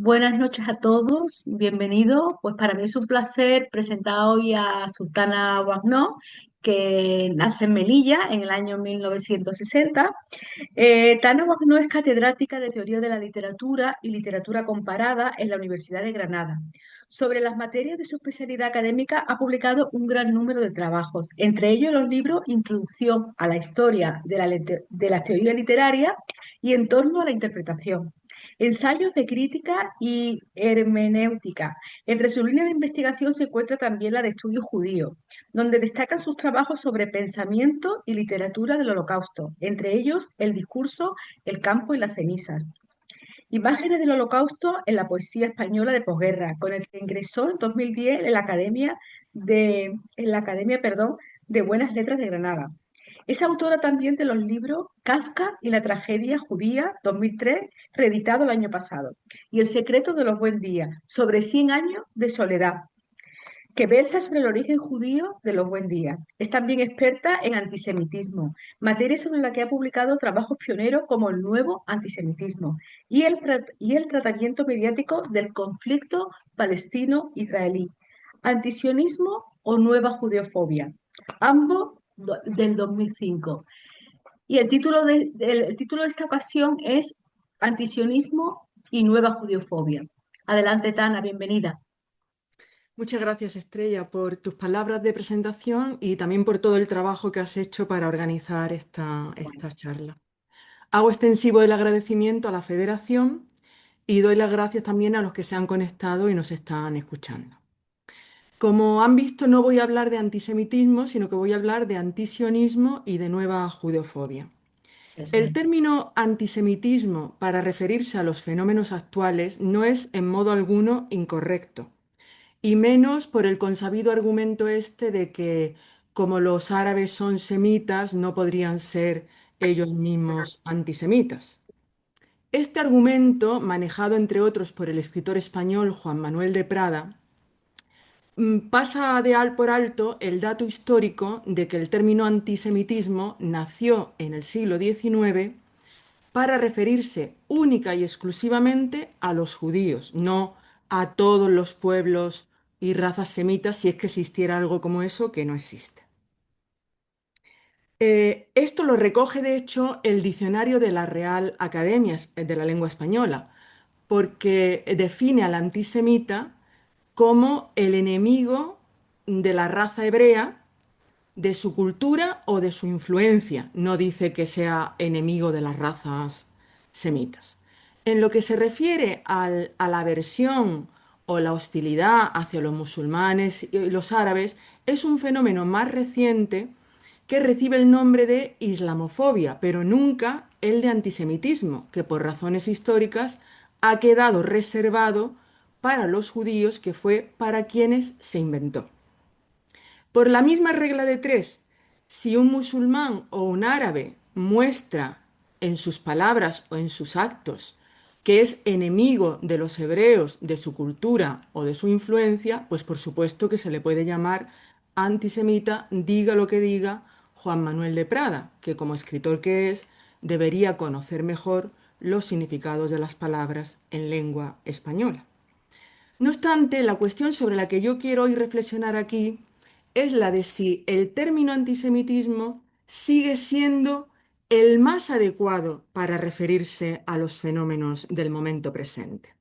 Buenas noches a todos, bienvenidos. Pues para mí es un placer presentar hoy a Sultana Guagnó, que nace en Melilla en el año 1960. Tana Guagnó es catedrática de Teoría de la Literatura y Literatura Comparada en la Universidad de Granada. Sobre las materias de su especialidad académica ha publicado un gran número de trabajos, entre ellos los libros Introducción a la Historia de la Teoría Literaria y En torno a la Interpretación. Ensayos de crítica y hermenéutica. Entre su línea de investigación se encuentra también la de estudio judío, donde destacan sus trabajos sobre pensamiento y literatura del Holocausto, entre ellos el discurso, el campo y las cenizas. Imágenes del Holocausto en la poesía española de posguerra, con el que ingresó en 2010 en la Academia, de Buenas Letras de Granada. Es autora también de los libros Kafka y la tragedia judía, 2003, reeditado el año pasado, y El secreto de los buen días, sobre 100 años de soledad, que versa sobre el origen judío de los buen días. Es también experta en antisemitismo, materia sobre la que ha publicado trabajos pioneros como el nuevo antisemitismo y el tratamiento mediático del conflicto palestino-israelí, antisionismo o nueva judeofobia, ambos del 2005. Y el título de esta ocasión es Antisionismo y nueva judeofobia. Adelante, Tana, bienvenida. Muchas gracias, Estrella, por tus palabras de presentación y también por todo el trabajo que has hecho para organizar esta charla. Hago extensivo el agradecimiento a la Federación y doy las gracias también a los que se han conectado y nos están escuchando. Como han visto, no voy a hablar de antisemitismo, sino que voy a hablar de antisionismo y de nueva judeofobia. Eso El es. término antisemitismo para referirse a los fenómenos actuales no es en modo alguno incorrecto. Y menos por el consabido argumento este de que como los árabes son semitas, no podrían ser ellos mismos antisemitas. Este argumento, manejado entre otros por el escritor español Juan Manuel de Prada, pasa de por alto el dato histórico de que el término antisemitismo nació en el siglo XIX para referirse única y exclusivamente a los judíos, no a todos los pueblos y razas semitas, si es que existiera algo como eso, que no existe. Esto lo recoge, de hecho, el diccionario de la Real Academia de la Lengua Española, porque define al antisemita como el enemigo de la raza hebrea, de su cultura o de su influencia. No dice que sea enemigo de las razas semitas. En lo que se refiere a la aversión o la hostilidad hacia los musulmanes y los árabes, es un fenómeno más reciente que recibe el nombre de islamofobia, pero nunca el de antisemitismo, que por razones históricas ha quedado reservado para los judíos, que fue para quienes se inventó. Por la misma regla de tres, si un musulmán o un árabe muestra en sus palabras o en sus actos que es enemigo de los hebreos, de su cultura o de su influencia, pues por supuesto que se le puede llamar antisemita, diga lo que diga Juan Manuel de Prada, que como escritor que es, debería conocer mejor los significados de las palabras en lengua española. No obstante, la cuestión sobre la que yo quiero hoy reflexionar aquí es la de si el término antisemitismo sigue siendo el más adecuado para referirse a los fenómenos del momento presente.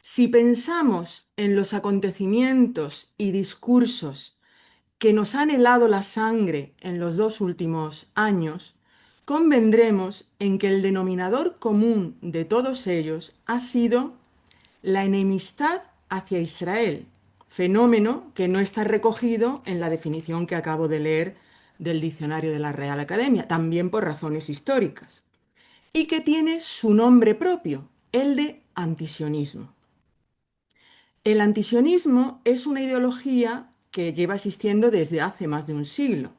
Si pensamos en los acontecimientos y discursos que nos han helado la sangre en los 2 últimos años, convendremos en que el denominador común de todos ellos ha sido la enemistad hacia Israel, fenómeno que no está recogido en la definición que acabo de leer del diccionario de la Real Academia, también por razones históricas, y que tiene su nombre propio, el de antisionismo. El antisionismo es una ideología que lleva existiendo desde hace más de un siglo,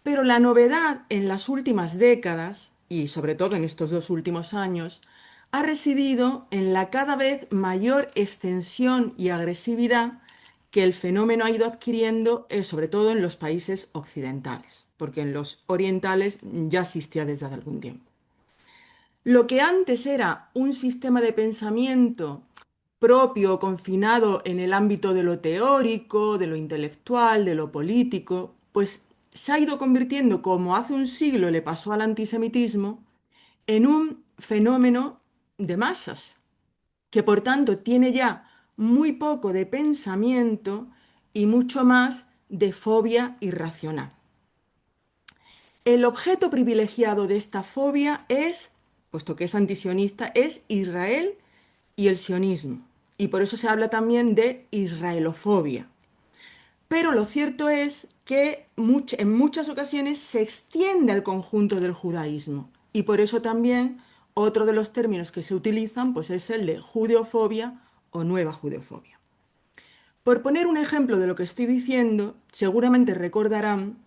pero la novedad en las últimas décadas, y sobre todo en estos 2 últimos años, ha residido en la cada vez mayor extensión y agresividad que el fenómeno ha ido adquiriendo, sobre todo en los países occidentales, porque en los orientales ya existía desde hace algún tiempo. Lo que antes era un sistema de pensamiento propio, confinado en el ámbito de lo teórico, de lo intelectual, de lo político, pues se ha ido convirtiendo, como hace un siglo le pasó al antisemitismo, en un fenómeno de masas, que por tanto tiene ya muy poco de pensamiento y mucho más de fobia irracional. El objeto privilegiado de esta fobia es, puesto que es antisionista, es Israel y el sionismo. Y por eso se habla también de israelofobia. Pero lo cierto es que en muchas ocasiones se extiende al conjunto del judaísmo. Y por eso también otro de los términos que se utilizan pues es el de judeofobia o nueva judeofobia. Por poner un ejemplo de lo que estoy diciendo, seguramente recordarán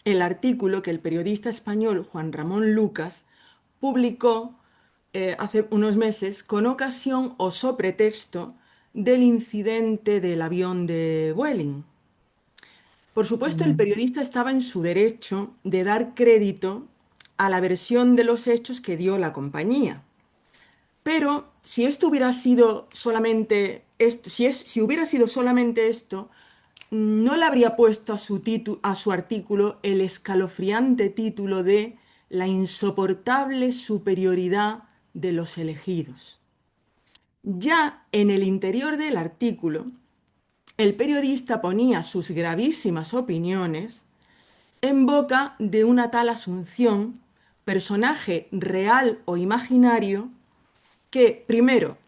el artículo que el periodista español Juan Ramón Lucas publicó hace unos meses con ocasión o sobre texto del incidente del avión de Vueling. Por supuesto, el Mm. periodista estaba en su derecho de dar crédito a la versión de los hechos que dio la compañía. Pero si esto hubiera sido solamente esto, si hubiera sido solamente esto, no le habría puesto a su artículo el escalofriante título de La insoportable superioridad de los elegidos. Ya en el interior del artículo, el periodista ponía sus gravísimas opiniones en boca de una tal Asunción, personaje real o imaginario, que, primero,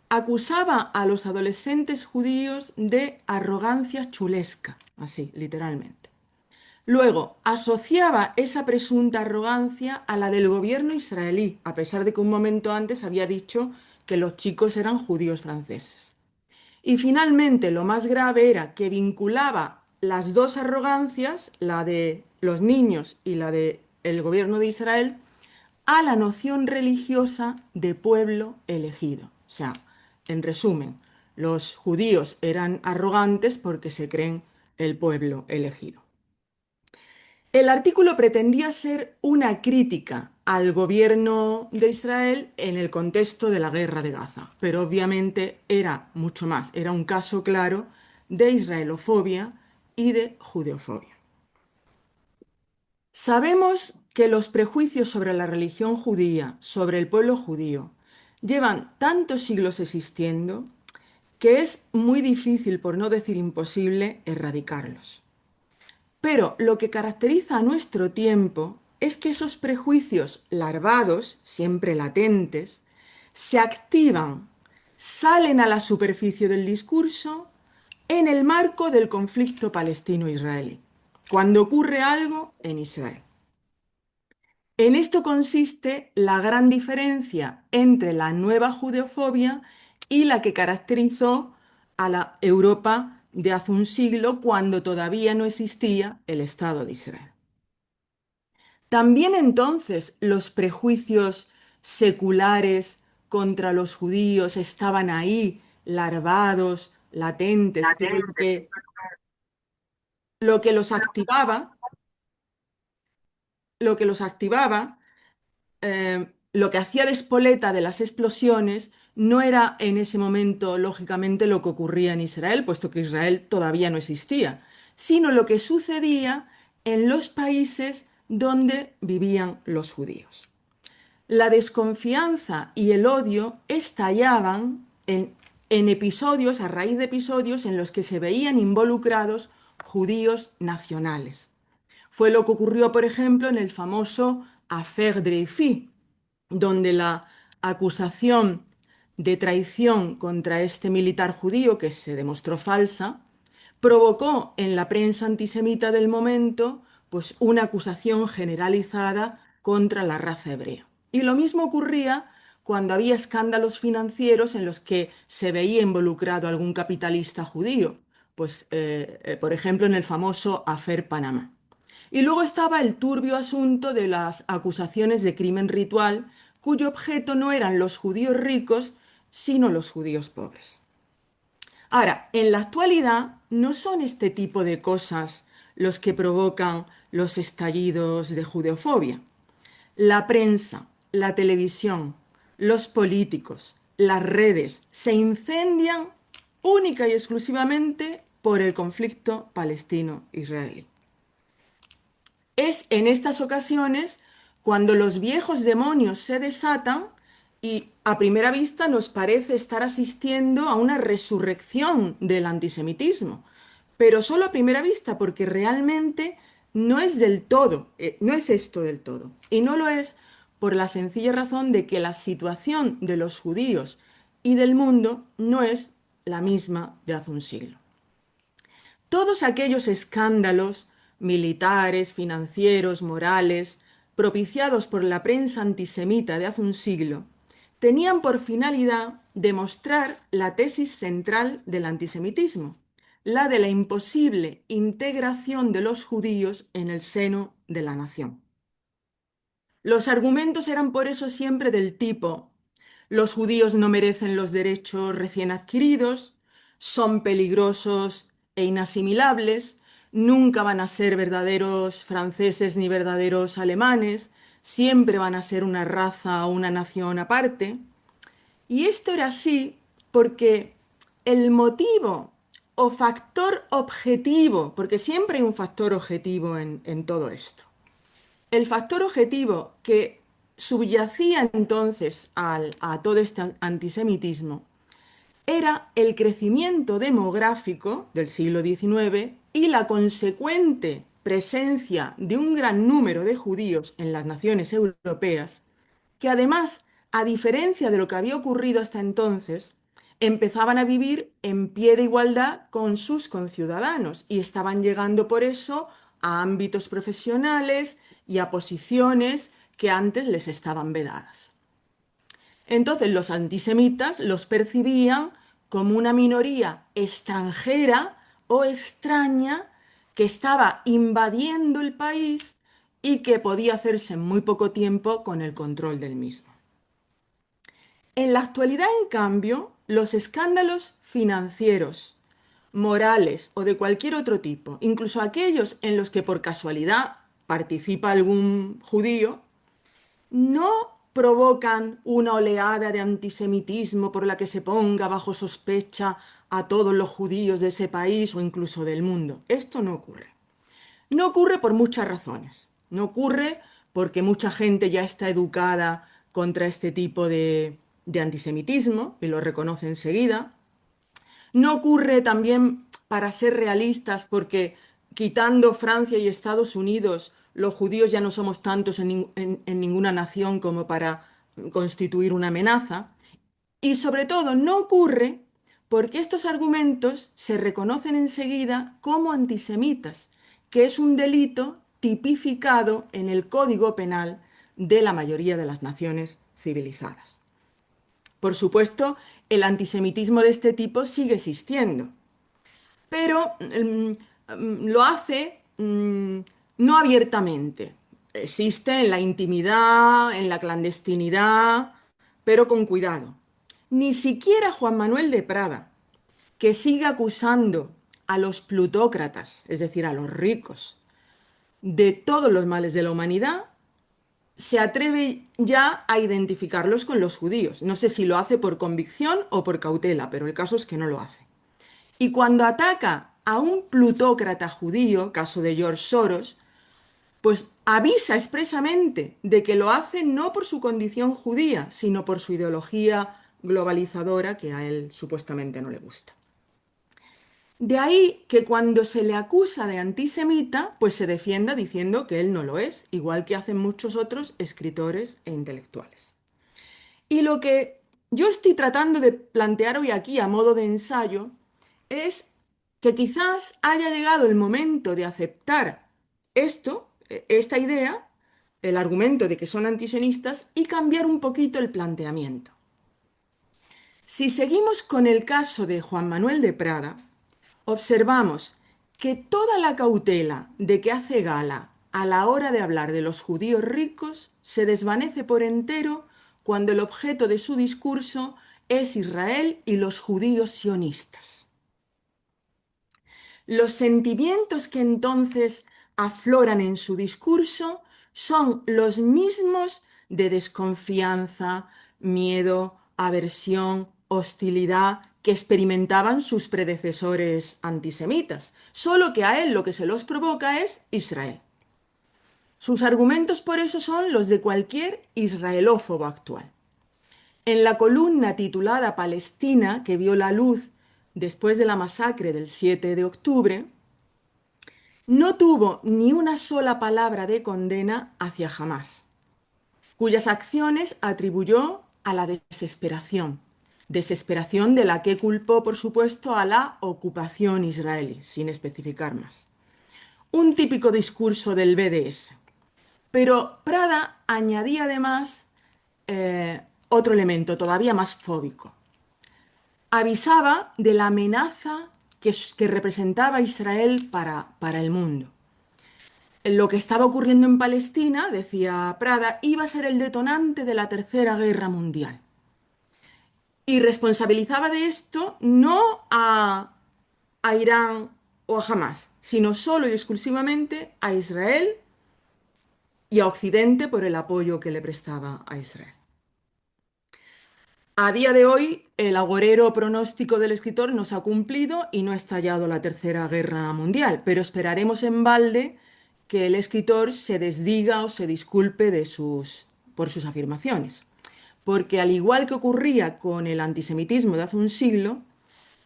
acusaba a los adolescentes judíos de arrogancia chulesca, así, literalmente. Luego, asociaba esa presunta arrogancia a la del gobierno israelí, a pesar de que un momento antes había dicho que los chicos eran judíos franceses. Y finalmente, lo más grave era que vinculaba las dos arrogancias, la de los niños y la del gobierno de Israel, a la noción religiosa de pueblo elegido. O sea, en resumen, los judíos eran arrogantes porque se creen el pueblo elegido. El artículo pretendía ser una crítica al gobierno de Israel en el contexto de la guerra de Gaza, pero obviamente era mucho más, era un caso claro de israelofobia y de judeofobia. Sabemos que los prejuicios sobre la religión judía, sobre el pueblo judío, llevan tantos siglos existiendo que es muy difícil, por no decir imposible, erradicarlos. Pero lo que caracteriza a nuestro tiempo es que esos prejuicios larvados, siempre latentes, se activan, salen a la superficie del discurso en el marco del conflicto palestino-israelí, cuando ocurre algo en Israel. En esto consiste la gran diferencia entre la nueva judeofobia y la que caracterizó a la Europa de hace un siglo cuando todavía no existía el Estado de Israel. También entonces los prejuicios seculares contra los judíos estaban ahí, larvados, latentes, pero lo que los activaba, lo que los activaba lo que hacía de espoleta de las explosiones no era en ese momento, lógicamente, lo que ocurría en Israel, puesto que Israel todavía no existía, sino lo que sucedía en los países donde vivían los judíos. La desconfianza y el odio estallaban en episodios, a raíz de episodios en los que se veían involucrados judíos nacionales. Fue lo que ocurrió, por ejemplo, en el famoso Affaire Dreyfus, donde la acusación de traición contra este militar judío, que se demostró falsa, provocó en la prensa antisemita del momento pues una acusación generalizada contra la raza hebrea. Y lo mismo ocurría cuando había escándalos financieros en los que se veía involucrado algún capitalista judío, pues por ejemplo en el famoso Affair Panamá. Y luego estaba el turbio asunto de las acusaciones de crimen ritual, cuyo objeto no eran los judíos ricos, sino los judíos pobres. Ahora, en la actualidad no son este tipo de cosas los que provocan los estallidos de judeofobia. La prensa, la televisión, los políticos, las redes se incendian única y exclusivamente por el conflicto palestino-israelí. Es en estas ocasiones cuando los viejos demonios se desatan y a primera vista nos parece estar asistiendo a una resurrección del antisemitismo, pero solo a primera vista porque realmente no es del todo, no es esto del todo. Y no lo es por la sencilla razón de que la situación de los judíos y del mundo no es la misma de hace un siglo. Todos aquellos escándalos militares, financieros, morales, propiciados por la prensa antisemita de hace un siglo, tenían por finalidad demostrar la tesis central del antisemitismo, la de la imposible integración de los judíos en el seno de la nación. Los argumentos eran por eso siempre del tipo: los judíos no merecen los derechos recién adquiridos, son peligrosos e inasimilables, nunca van a ser verdaderos franceses ni verdaderos alemanes, siempre van a ser una raza o una nación aparte. Y esto era así porque el motivo o factor objetivo, porque siempre hay un factor objetivo en todo esto, el factor objetivo que subyacía entonces a todo este antisemitismo era el crecimiento demográfico del siglo XIX y la consecuente presencia de un gran número de judíos en las naciones europeas, que además, a diferencia de lo que había ocurrido hasta entonces, empezaban a vivir en pie de igualdad con sus conciudadanos y estaban llegando por eso a ámbitos profesionales y a posiciones que antes les estaban vedadas. Entonces los antisemitas los percibían como una minoría extranjera o extraña que estaba invadiendo el país y que podía hacerse en muy poco tiempo con el control del mismo. En la actualidad, en cambio, los escándalos financieros, morales o de cualquier otro tipo, incluso aquellos en los que por casualidad participa algún judío, no provocan una oleada de antisemitismo por la que se ponga bajo sospecha a todos los judíos de ese país o incluso del mundo. Esto no ocurre. No ocurre por muchas razones. No ocurre porque mucha gente ya está educada contra este tipo de antisemitismo y lo reconoce enseguida. No ocurre también, para ser realistas, porque quitando Francia y Estados Unidos, los judíos ya no somos tantos en ninguna nación como para constituir una amenaza. Y sobre todo, no ocurre porque estos argumentos se reconocen enseguida como antisemitas, que es un delito tipificado en el Código Penal de la mayoría de las naciones civilizadas. Por supuesto, el antisemitismo de este tipo sigue existiendo, pero lo hace no abiertamente. Existe en la intimidad, en la clandestinidad, pero con cuidado. Ni siquiera Juan Manuel de Prada, que sigue acusando a los plutócratas, es decir, a los ricos, de todos los males de la humanidad, se atreve ya a identificarlos con los judíos. No sé si lo hace por convicción o por cautela, pero el caso es que no lo hace. Y cuando ataca a un plutócrata judío, caso de George Soros, pues avisa expresamente de que lo hace no por su condición judía, sino por su ideología globalizadora que a él supuestamente no le gusta. De ahí que cuando se le acusa de antisemita, pues se defienda diciendo que él no lo es, igual que hacen muchos otros escritores e intelectuales. Y lo que yo estoy tratando de plantear hoy aquí a modo de ensayo es que quizás haya llegado el momento de aceptar esto, esta idea, el argumento de que son antisionistas y cambiar un poquito el planteamiento. Si seguimos con el caso de Juan Manuel de Prada, observamos que toda la cautela de que hace gala a la hora de hablar de los judíos ricos se desvanece por entero cuando el objeto de su discurso es Israel y los judíos sionistas. Los sentimientos que entonces afloran en su discurso son los mismos de desconfianza, miedo, aversión, hostilidad que experimentaban sus predecesores antisemitas, solo que a él lo que se los provoca es Israel. Sus argumentos por eso son los de cualquier israelófobo actual. En la columna titulada Palestina, que vio la luz después de la masacre del 7 de octubre, no tuvo ni una sola palabra de condena hacia Hamás, cuyas acciones atribuyó a la desesperación, desesperación de la que culpó, por supuesto, a la ocupación israelí, sin especificar más. Un típico discurso del BDS. Pero Prada añadía además otro elemento todavía más fóbico. Avisaba de la amenaza que representaba Israel para el mundo. Lo que estaba ocurriendo en Palestina, decía Prada, iba a ser el detonante de la Tercera Guerra Mundial. Y responsabilizaba de esto no a Irán o a Hamás, sino solo y exclusivamente a Israel y a Occidente por el apoyo que le prestaba a Israel. A día de hoy, el agorero pronóstico del escritor no se ha cumplido y no ha estallado la Tercera Guerra Mundial, pero esperaremos en balde que el escritor se desdiga o se disculpe por sus afirmaciones. Porque al igual que ocurría con el antisemitismo de hace un siglo,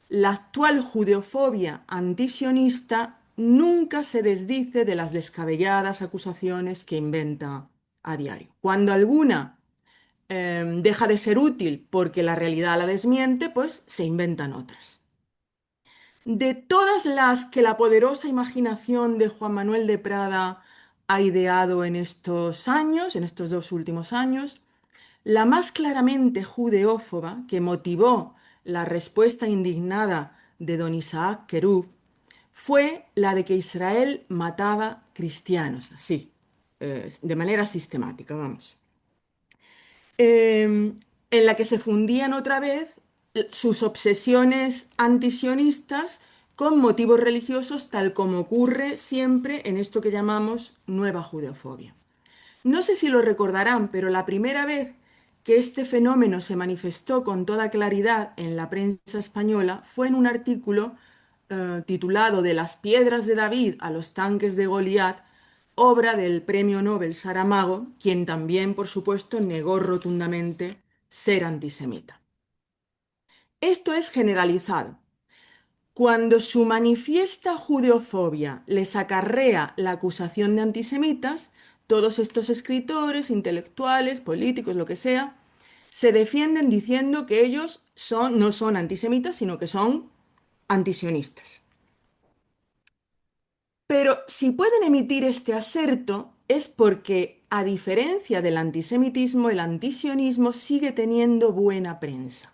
la actual judeofobia antisionista nunca se desdice de las descabelladas acusaciones que inventa a diario. Cuando alguna deja de ser útil porque la realidad la desmiente, pues se inventan otras. De todas las que la poderosa imaginación de Juan Manuel de Prada ha ideado en estos años, en estos 2 últimos años, la más claramente judeófoba que motivó la respuesta indignada de don Isaac Querub fue la de que Israel mataba cristianos, así, de manera sistemática, vamos. En la que se fundían otra vez sus obsesiones antisionistas con motivos religiosos, tal como ocurre siempre en esto que llamamos nueva judeofobia. No sé si lo recordarán, pero la primera vez que este fenómeno se manifestó con toda claridad en la prensa española fue en un artículo titulado De las piedras de David a los tanques de Goliat, obra del premio Nobel Saramago, quien también, por supuesto, negó rotundamente ser antisemita. Esto es generalizado. Cuando su manifiesta judeofobia les acarrea la acusación de antisemitas, todos estos escritores, intelectuales, políticos, lo que sea, se defienden diciendo que ellos no son antisemitas, sino que son antisionistas. Pero si pueden emitir este aserto es porque, a diferencia del antisemitismo, el antisionismo sigue teniendo buena prensa.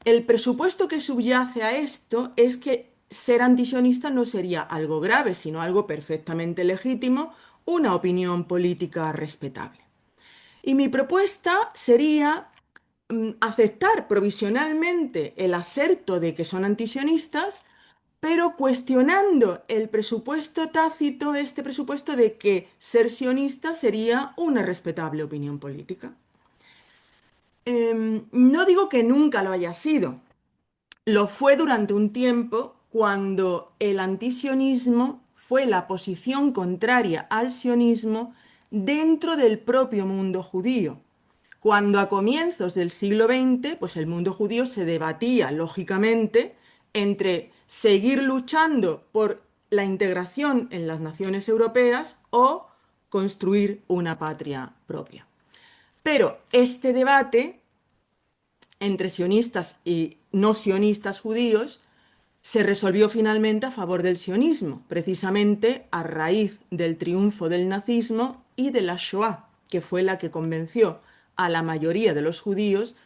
El presupuesto que subyace a esto es que ser antisionista no sería algo grave, sino algo perfectamente legítimo, una opinión política respetable. Y mi propuesta sería aceptar provisionalmente el aserto de que son antisionistas, pero cuestionando el presupuesto tácito, este presupuesto de que ser sionista sería una respetable opinión política. No digo que nunca lo haya sido. Lo fue durante un tiempo cuando el antisionismo fue la posición contraria al sionismo dentro del propio mundo judío. Cuando a comienzos del siglo XX, pues el mundo judío se debatía, lógicamente, entre seguir luchando por la integración en las naciones europeas o construir una patria propia. Pero este debate entre sionistas y no sionistas judíos se resolvió finalmente a favor del sionismo, precisamente a raíz del triunfo del nazismo y de la Shoah, que fue la que convenció a la mayoría de los judíos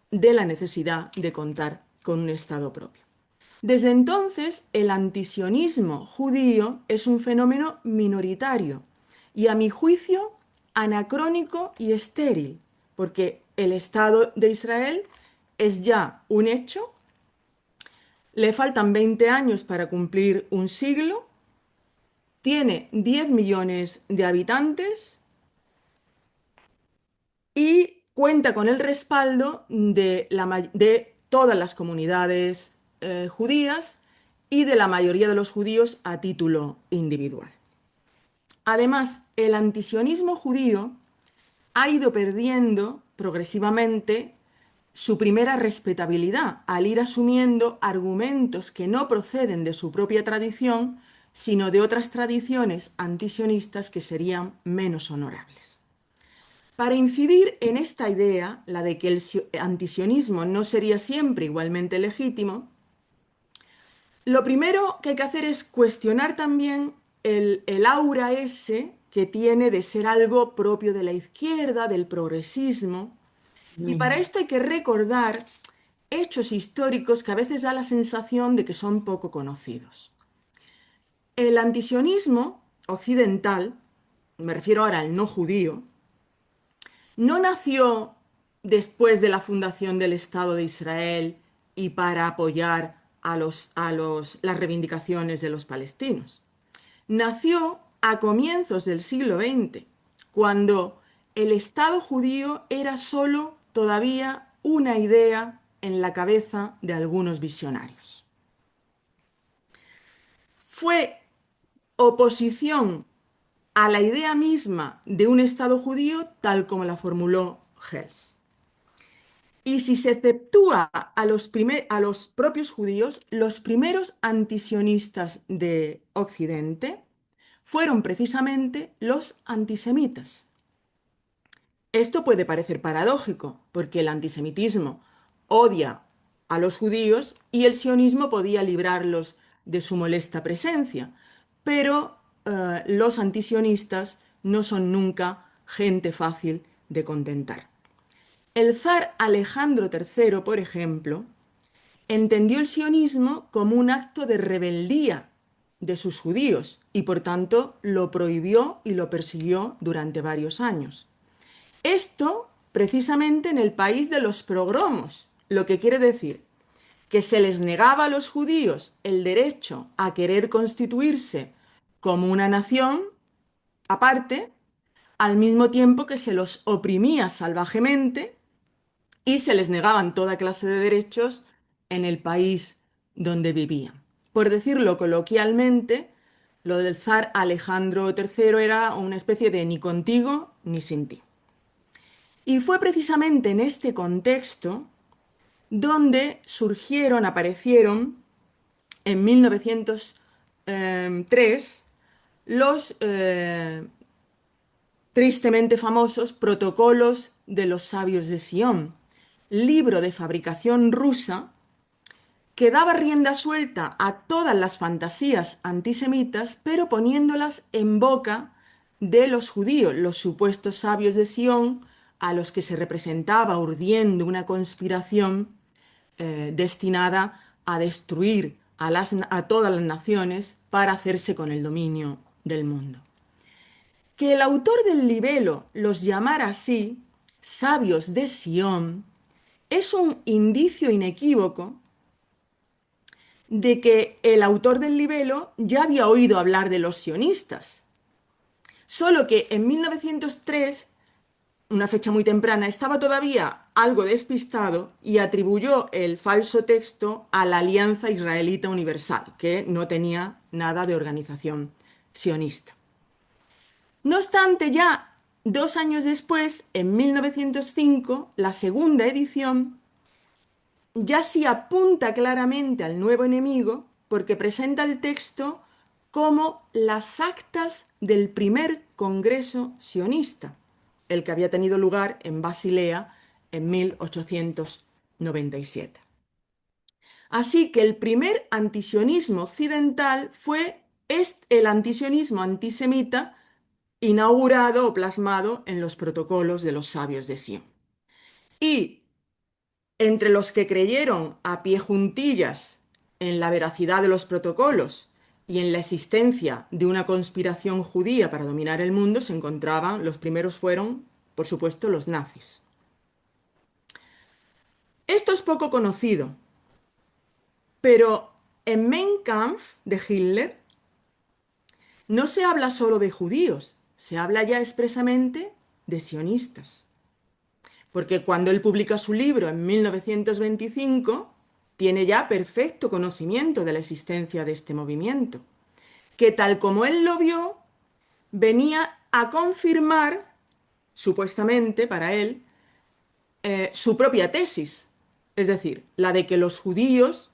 de la necesidad de contar con un Estado propio. Desde entonces, el antisionismo judío es un fenómeno minoritario y, a mi juicio, anacrónico y estéril, porque el Estado de Israel es ya un hecho, le faltan 20 años para cumplir un siglo, tiene 10 millones de habitantes y cuenta con el respaldo de todas las comunidades judías y de la mayoría de los judíos a título individual. Además, el antisionismo judío ha ido perdiendo progresivamente su primera respetabilidad al ir asumiendo argumentos que no proceden de su propia tradición, sino de otras tradiciones antisionistas que serían menos honorables. Para incidir en esta idea, la de que el antisionismo no sería siempre igualmente legítimo, lo primero que hay que hacer es cuestionar también el aura ese que tiene de ser algo propio de la izquierda, del progresismo. Y para Ujú. esto hay que recordar hechos históricos que a veces da la sensación de que son poco conocidos. El antisionismo occidental, me refiero ahora al no judío, no nació después de la fundación del Estado de Israel y para apoyar las reivindicaciones de los palestinos. Nació a comienzos del siglo XX, cuando el Estado judío era solo todavía una idea en la cabeza de algunos visionarios. Fue oposición a la idea misma de un Estado judío tal como la formuló Hels. Y si se exceptúa a los propios judíos, los primeros antisionistas de Occidente fueron precisamente los antisemitas. Esto puede parecer paradójico, porque el antisemitismo odia a los judíos y el sionismo podía librarlos de su molesta presencia, pero los antisionistas no son nunca gente fácil de contentar. El zar Alejandro III, por ejemplo, entendió el sionismo como un acto de rebeldía de sus judíos y por tanto lo prohibió y lo persiguió durante varios años. Esto precisamente en el país de los progromos, lo que quiere decir que se les negaba a los judíos el derecho a querer constituirse como una nación aparte, al mismo tiempo que se los oprimía salvajemente y se les negaban toda clase de derechos en el país donde vivían. Por decirlo coloquialmente, lo del zar Alejandro III era una especie de ni contigo ni sin ti. Y fue precisamente en este contexto donde aparecieron en 1903 los tristemente famosos Protocolos de los Sabios de Sion, libro de fabricación rusa que daba rienda suelta a todas las fantasías antisemitas, pero poniéndolas en boca de los judíos, los supuestos sabios de Sion, a los que se representaba urdiendo una conspiración destinada a destruir a todas las naciones para hacerse con el dominio del mundo. Que el autor del libelo los llamara así, sabios de Sion, es un indicio inequívoco de que el autor del libelo ya había oído hablar de los sionistas, solo que en 1903, una fecha muy temprana, estaba todavía algo despistado y atribuyó el falso texto a la Alianza Israelita Universal, que no tenía nada de organización sionista. No obstante, ya 2 años después, en 1905, la segunda edición ya sí apunta claramente al nuevo enemigo porque presenta el texto como las actas del primer Congreso sionista, el que había tenido lugar en Basilea en 1897. Así que el primer antisionismo occidental fue el antisionismo antisemita inaugurado o plasmado en los protocolos de los sabios de Sion. Y entre los que creyeron a pie juntillas en la veracidad de los protocolos y en la existencia de una conspiración judía para dominar el mundo se encontraban, los primeros fueron, por supuesto, los nazis. Esto es poco conocido, pero en Mein Kampf de Hitler no se habla solo de judíos, se habla ya expresamente de sionistas. porque cuando él publica su libro en 1925, tiene ya perfecto conocimiento de la existencia de este movimiento, que tal como él lo vio, venía a confirmar, supuestamente para él, su propia tesis, es decir, la de que los judíos,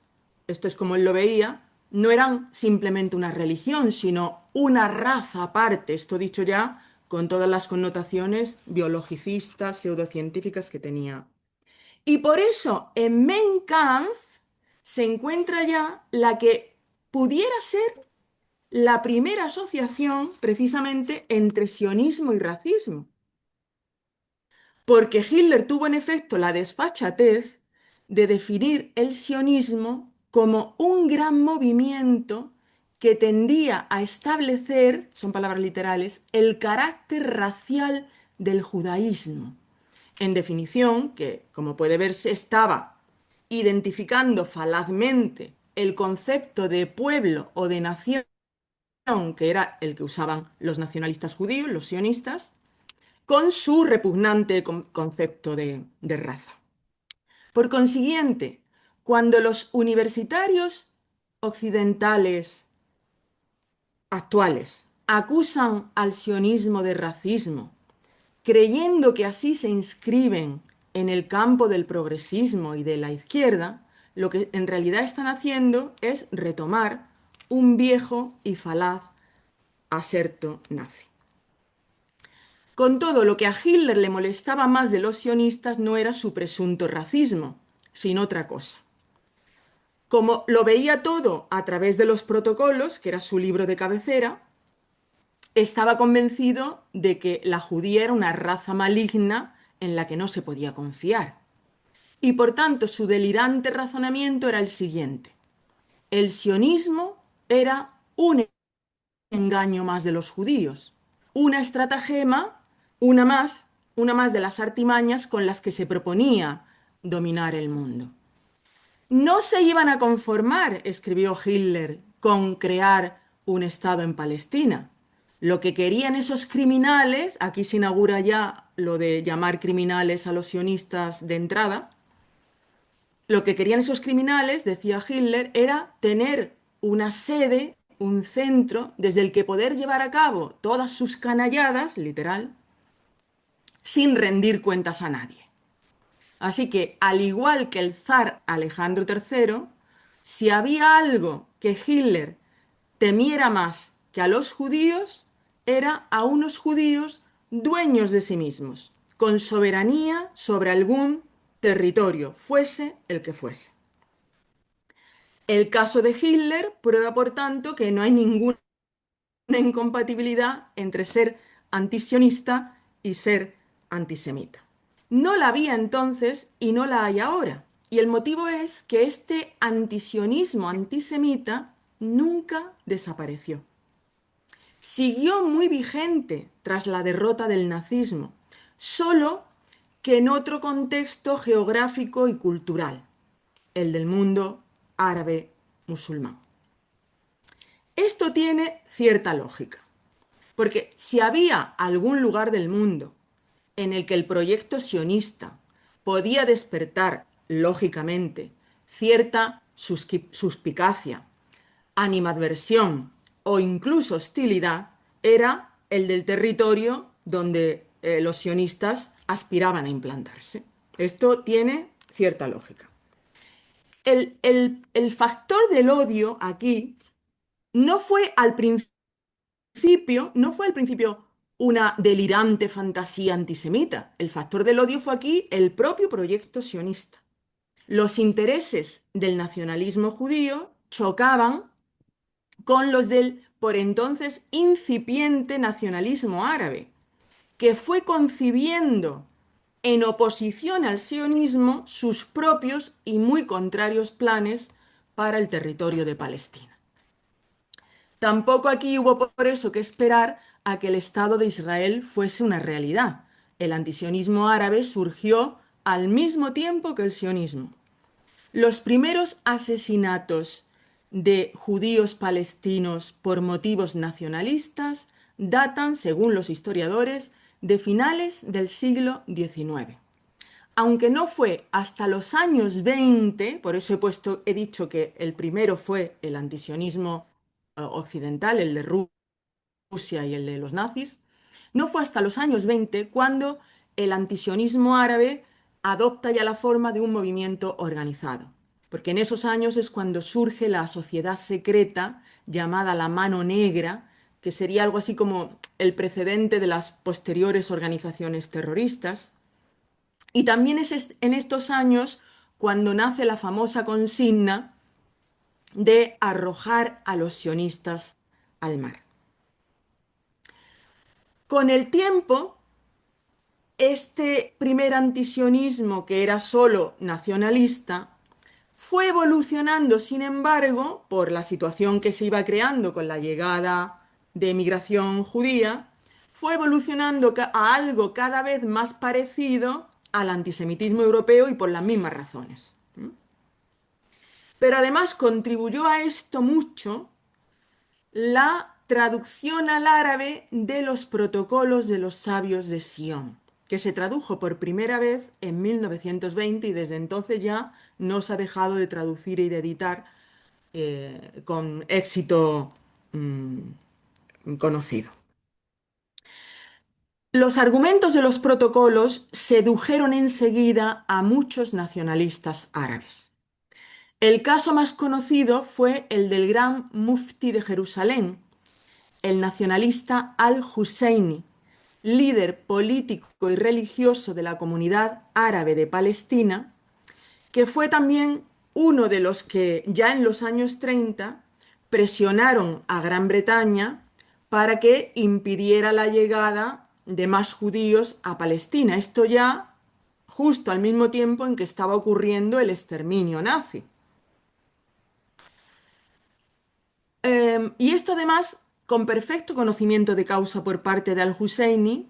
esto es como él lo veía, no eran simplemente una religión, sino una raza aparte, esto dicho ya con todas las connotaciones biologicistas, pseudocientíficas que tenía. Y por eso en Mein Kampf se encuentra ya la que pudiera ser la primera asociación precisamente entre sionismo y racismo. Porque Hitler tuvo en efecto la desfachatez de definir el sionismo como un gran movimiento que tendía a establecer, son palabras literales, el carácter racial del judaísmo. En definición, que como puede verse estaba identificando falazmente el concepto de pueblo o de nación, que era el que usaban los nacionalistas judíos, los sionistas, con su repugnante concepto de raza. Por consiguiente, cuando los universitarios occidentales actuales acusan al sionismo de racismo, creyendo que así se inscriben en el campo del progresismo y de la izquierda, lo que en realidad están haciendo es retomar un viejo y falaz aserto nazi. Con todo, lo que a Hitler le molestaba más de los sionistas no era su presunto racismo, sino otra cosa. Como lo veía todo a través de los protocolos, que era su libro de cabecera, estaba convencido de que la judía era una raza maligna en la que no se podía confiar. Y por tanto, su delirante razonamiento era el siguiente. El sionismo era un engaño más de los judíos, una estratagema, una más, una más de las artimañas con las que se proponía dominar el mundo. No se iban a conformar, escribió Hitler, con crear un Estado en Palestina. Lo que querían esos criminales, aquí se inaugura ya lo de llamar criminales a los sionistas de entrada, lo que querían esos criminales, decía Hitler, era tener una sede, un centro desde el que poder llevar a cabo todas sus canalladas, literal, sin rendir cuentas a nadie. Así que, al igual que el zar Alejandro III, si había algo que Hitler temiera más que a los judíos, era a unos judíos dueños de sí mismos, con soberanía sobre algún territorio, fuese el que fuese. El caso de Hitler prueba, por tanto, que no hay ninguna incompatibilidad entre ser antisionista y ser antisemita. No la había entonces y no la hay ahora. Y el motivo es que este antisionismo antisemita nunca desapareció. Siguió muy vigente tras la derrota del nazismo, solo que en otro contexto geográfico y cultural, el del mundo árabe musulmán. Esto tiene cierta lógica, porque si había algún lugar del mundo en el que el proyecto sionista podía despertar, lógicamente, cierta suspicacia, animadversión o incluso hostilidad, era el del territorio donde los sionistas aspiraban a implantarse. Esto tiene cierta lógica. El factor del odio aquí no fue al principio, no fue al principio una delirante fantasía antisemita. El factor del odio fue aquí el propio proyecto sionista. Los intereses del nacionalismo judío chocaban con los del por entonces incipiente nacionalismo árabe, que fue concibiendo en oposición al sionismo sus propios y muy contrarios planes para el territorio de Palestina. Tampoco aquí hubo por eso que esperar a que el Estado de Israel fuese una realidad. El antisionismo árabe surgió al mismo tiempo que el sionismo. Los primeros asesinatos de judíos palestinos por motivos nacionalistas datan, según los historiadores, de finales del siglo XIX. aunque no fue hasta los años 20, por eso he dicho que el primero fue el antisionismo occidental, el de Rusia y el de los nazis, no fue hasta los años 20 cuando el antisionismo árabe adopta ya la forma de un movimiento organizado, porque en esos años es cuando surge la sociedad secreta llamada la Mano Negra, que sería algo así como el precedente de las posteriores organizaciones terroristas. Y también en estos años cuando nace la famosa consigna de arrojar a los sionistas al mar. Con el tiempo, este primer antisionismo, que era solo nacionalista, fue evolucionando, sin embargo, por la situación que se iba creando con la llegada de emigración judía, fue evolucionando a algo cada vez más parecido al antisemitismo europeo y por las mismas razones. Pero además contribuyó a esto mucho la traducción al árabe de los protocolos de los sabios de Sion, que se tradujo por primera vez en 1920 y desde entonces ya no se ha dejado de traducir y de editar con éxito conocido. Los argumentos de los protocolos sedujeron enseguida a muchos nacionalistas árabes. El caso más conocido fue el del gran mufti de Jerusalén, el nacionalista al-Husseini, líder político y religioso de la comunidad árabe de Palestina, que fue también uno de los que ya en los años 30 presionaron a Gran Bretaña para que impidiera la llegada de más judíos a Palestina. Esto ya justo al mismo tiempo en que estaba ocurriendo el exterminio nazi. Y esto además con perfecto conocimiento de causa por parte de Al-Husseini,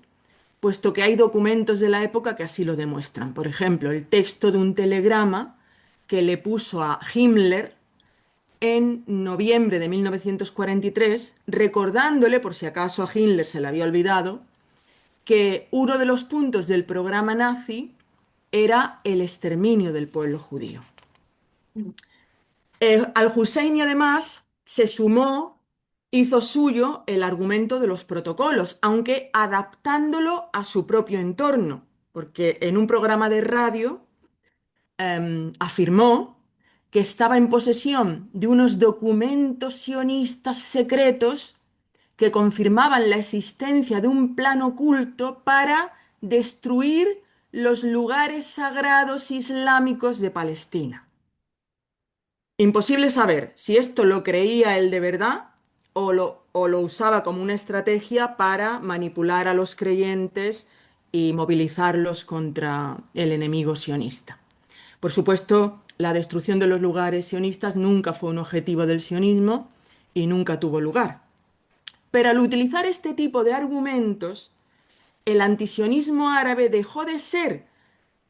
puesto que hay documentos de la época que así lo demuestran. Por ejemplo, el texto de un telegrama que le puso a Himmler en noviembre de 1943, recordándole, por si acaso a Hitler se le había olvidado, que uno de los puntos del programa nazi era el exterminio del pueblo judío. Al-Husseini además se sumó, hizo suyo el argumento de los protocolos, aunque adaptándolo a su propio entorno, porque en un programa de radio afirmó que estaba en posesión de unos documentos sionistas secretos que confirmaban la existencia de un plan oculto para destruir los lugares sagrados islámicos de Palestina. Imposible saber si esto lo creía él de verdad o lo usaba como una estrategia para manipular a los creyentes y movilizarlos contra el enemigo sionista. Por supuesto, la destrucción de los lugares sionistas nunca fue un objetivo del sionismo y nunca tuvo lugar. Pero al utilizar este tipo de argumentos, el antisionismo árabe dejó de ser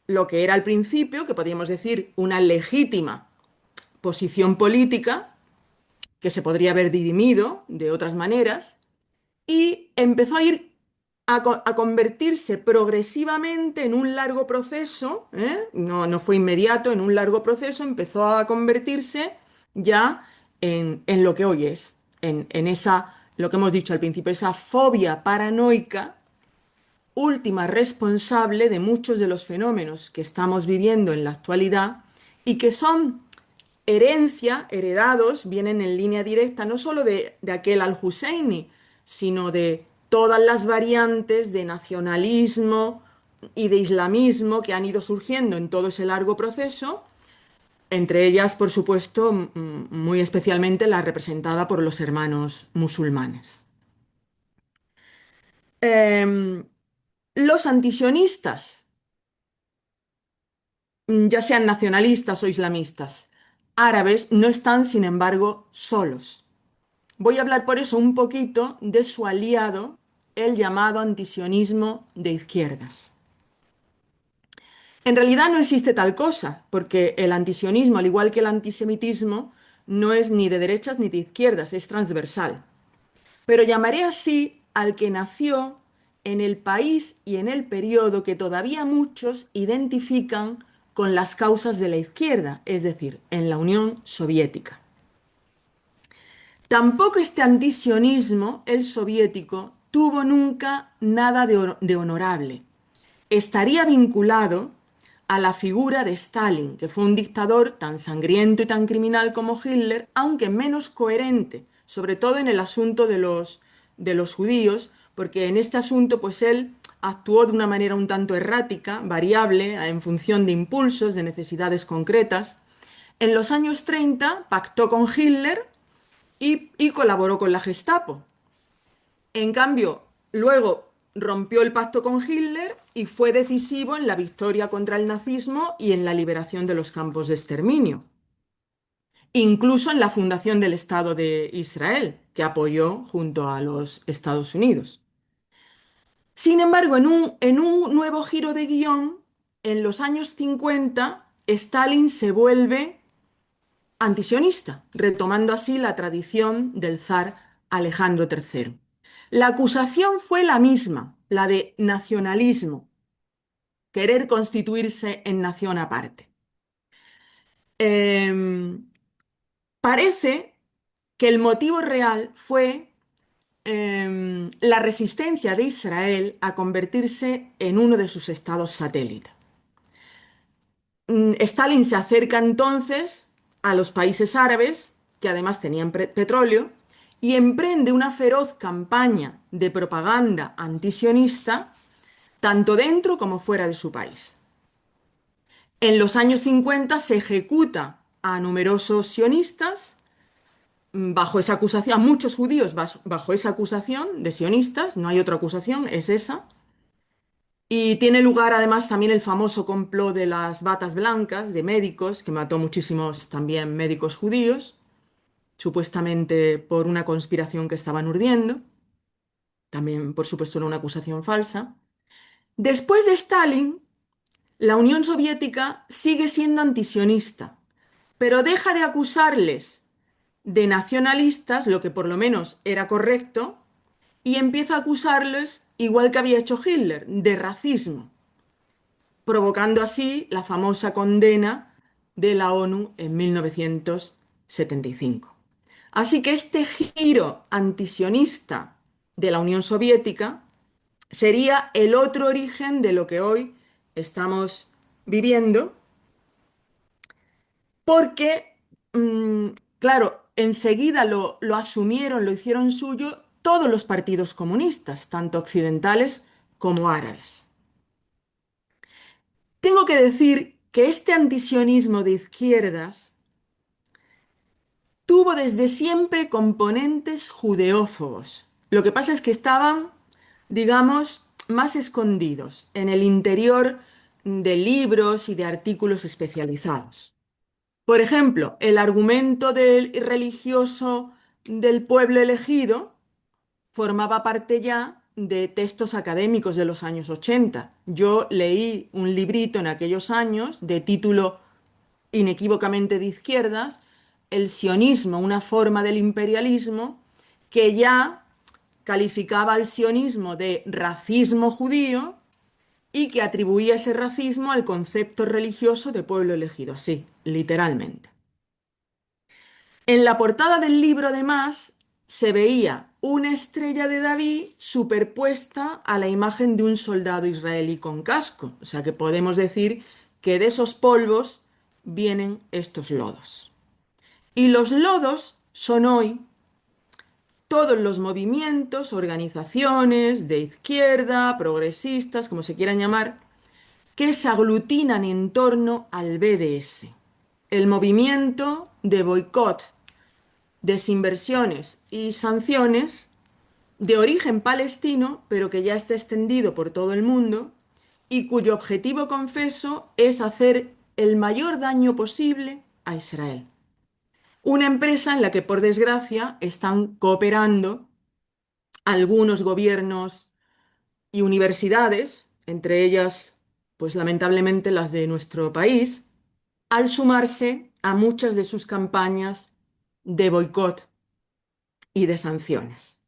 lo que era al principio, que podríamos decir una legítima posición política, que se podría haber dirimido de otras maneras, y empezó a ir a convertirse progresivamente en un largo proceso, no fue inmediato, en un largo proceso empezó a convertirse ya en lo que hoy es, en esa, lo que hemos dicho al principio, esa fobia paranoica última responsable de muchos de los fenómenos que estamos viviendo en la actualidad y que son heredados, vienen en línea directa no solo de aquel al-Husseini, sino de todas las variantes de nacionalismo y de islamismo que han ido surgiendo en todo ese largo proceso, entre ellas, por supuesto, muy especialmente la representada por los hermanos musulmanes. Em, los antisionistas, ya sean nacionalistas o islamistas, árabes, no están, sin embargo, solos. Voy a hablar por eso un poquito de su aliado, el llamado antisionismo de izquierdas. En realidad no existe tal cosa, porque el antisionismo, al igual que el antisemitismo, no es ni de derechas ni de izquierdas, es transversal. Pero llamaré así al que nació en el país y en el periodo que todavía muchos identifican con las causas de la izquierda, es decir, en la Unión Soviética. Tampoco este antisionismo, el soviético, tuvo nunca nada de honorable. Estaría vinculado a la figura de Stalin, que fue un dictador tan sangriento y tan criminal como Hitler, aunque menos coherente, sobre todo en el asunto de los judíos, porque en este asunto pues él actuó de una manera un tanto errática, variable, en función de impulsos, de necesidades concretas. En los años 30 pactó con Hitler y colaboró con la Gestapo. En cambio, luego rompió el pacto con Hitler y fue decisivo en la victoria contra el nazismo y en la liberación de los campos de exterminio, incluso en la fundación del Estado de Israel, que apoyó junto a los Estados Unidos. Sin embargo, en un nuevo giro de guión, en los años 50, Stalin se vuelve antisionista, retomando así la tradición del zar Alejandro III. La acusación fue la misma, la de nacionalismo, querer constituirse en nación aparte. Em, Parece que el motivo real fue la resistencia de Israel a convertirse en uno de sus estados satélite. Stalin se acerca entonces a los países árabes, que además tenían petróleo, y emprende una feroz campaña de propaganda antisionista, tanto dentro como fuera de su país. En los años 50 se ejecuta a numerosos sionistas bajo esa acusación, a muchos judíos bajo esa acusación de sionistas, no hay otra acusación, es esa. Y tiene lugar además también el famoso complot de las batas blancas de médicos, que mató muchísimos también médicos judíos, supuestamente por una conspiración que estaban urdiendo. También, por supuesto, era una acusación falsa. Después de Stalin, la Unión Soviética sigue siendo antisionista, pero deja de acusarles de nacionalistas, lo que por lo menos era correcto, y empieza a acusarles, igual que había hecho Hitler, de racismo, provocando así la famosa condena de la ONU en 1975. Así que este giro antisionista de la Unión Soviética sería el otro origen de lo que hoy estamos viviendo, porque, claro, enseguida lo asumieron, lo hicieron suyo todos los partidos comunistas, tanto occidentales como árabes. Tengo que decir que este antisionismo de izquierdas tuvo desde siempre componentes judeófobos. Lo que pasa es que estaban, digamos, más escondidos en el interior de libros y de artículos especializados. Por ejemplo, el argumento del religioso del pueblo elegido formaba parte ya de textos académicos de los años 80. Yo leí un librito en aquellos años de título inequívocamente de izquierdas, El sionismo, una forma del imperialismo, que ya calificaba al sionismo de racismo judío y que atribuía ese racismo al concepto religioso de pueblo elegido, así, literalmente. En la portada del libro, además, se veía una estrella de David superpuesta a la imagen de un soldado israelí con casco. O sea que podemos decir que de esos polvos vienen estos lodos. Y los lodos son hoy todos los movimientos, organizaciones de izquierda, progresistas, como se quieran llamar, que se aglutinan en torno al BDS, el movimiento de boicot, desinversiones y sanciones de origen palestino, pero que ya está extendido por todo el mundo y cuyo objetivo, confeso, es hacer el mayor daño posible a Israel. Una empresa en la que, por desgracia, están cooperando algunos gobiernos y universidades, entre ellas, pues lamentablemente las de nuestro país, al sumarse a muchas de sus campañas de boicot y de sanciones.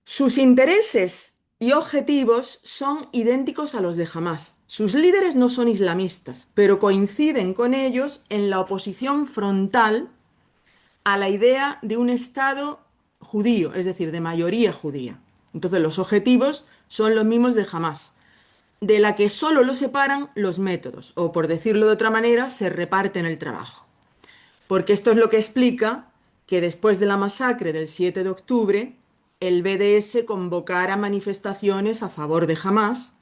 Sus intereses y objetivos son idénticos a los de Hamás. Sus líderes no son islamistas, pero coinciden con ellos en la oposición frontal a la idea de un Estado judío, es decir, de mayoría judía. Entonces los objetivos son los mismos de Hamás, de la que solo lo separan los métodos, o por decirlo de otra manera, se reparten el trabajo. Porque esto es lo que explica que después de la masacre del 7 de octubre, el BDS convocara manifestaciones a favor de Hamás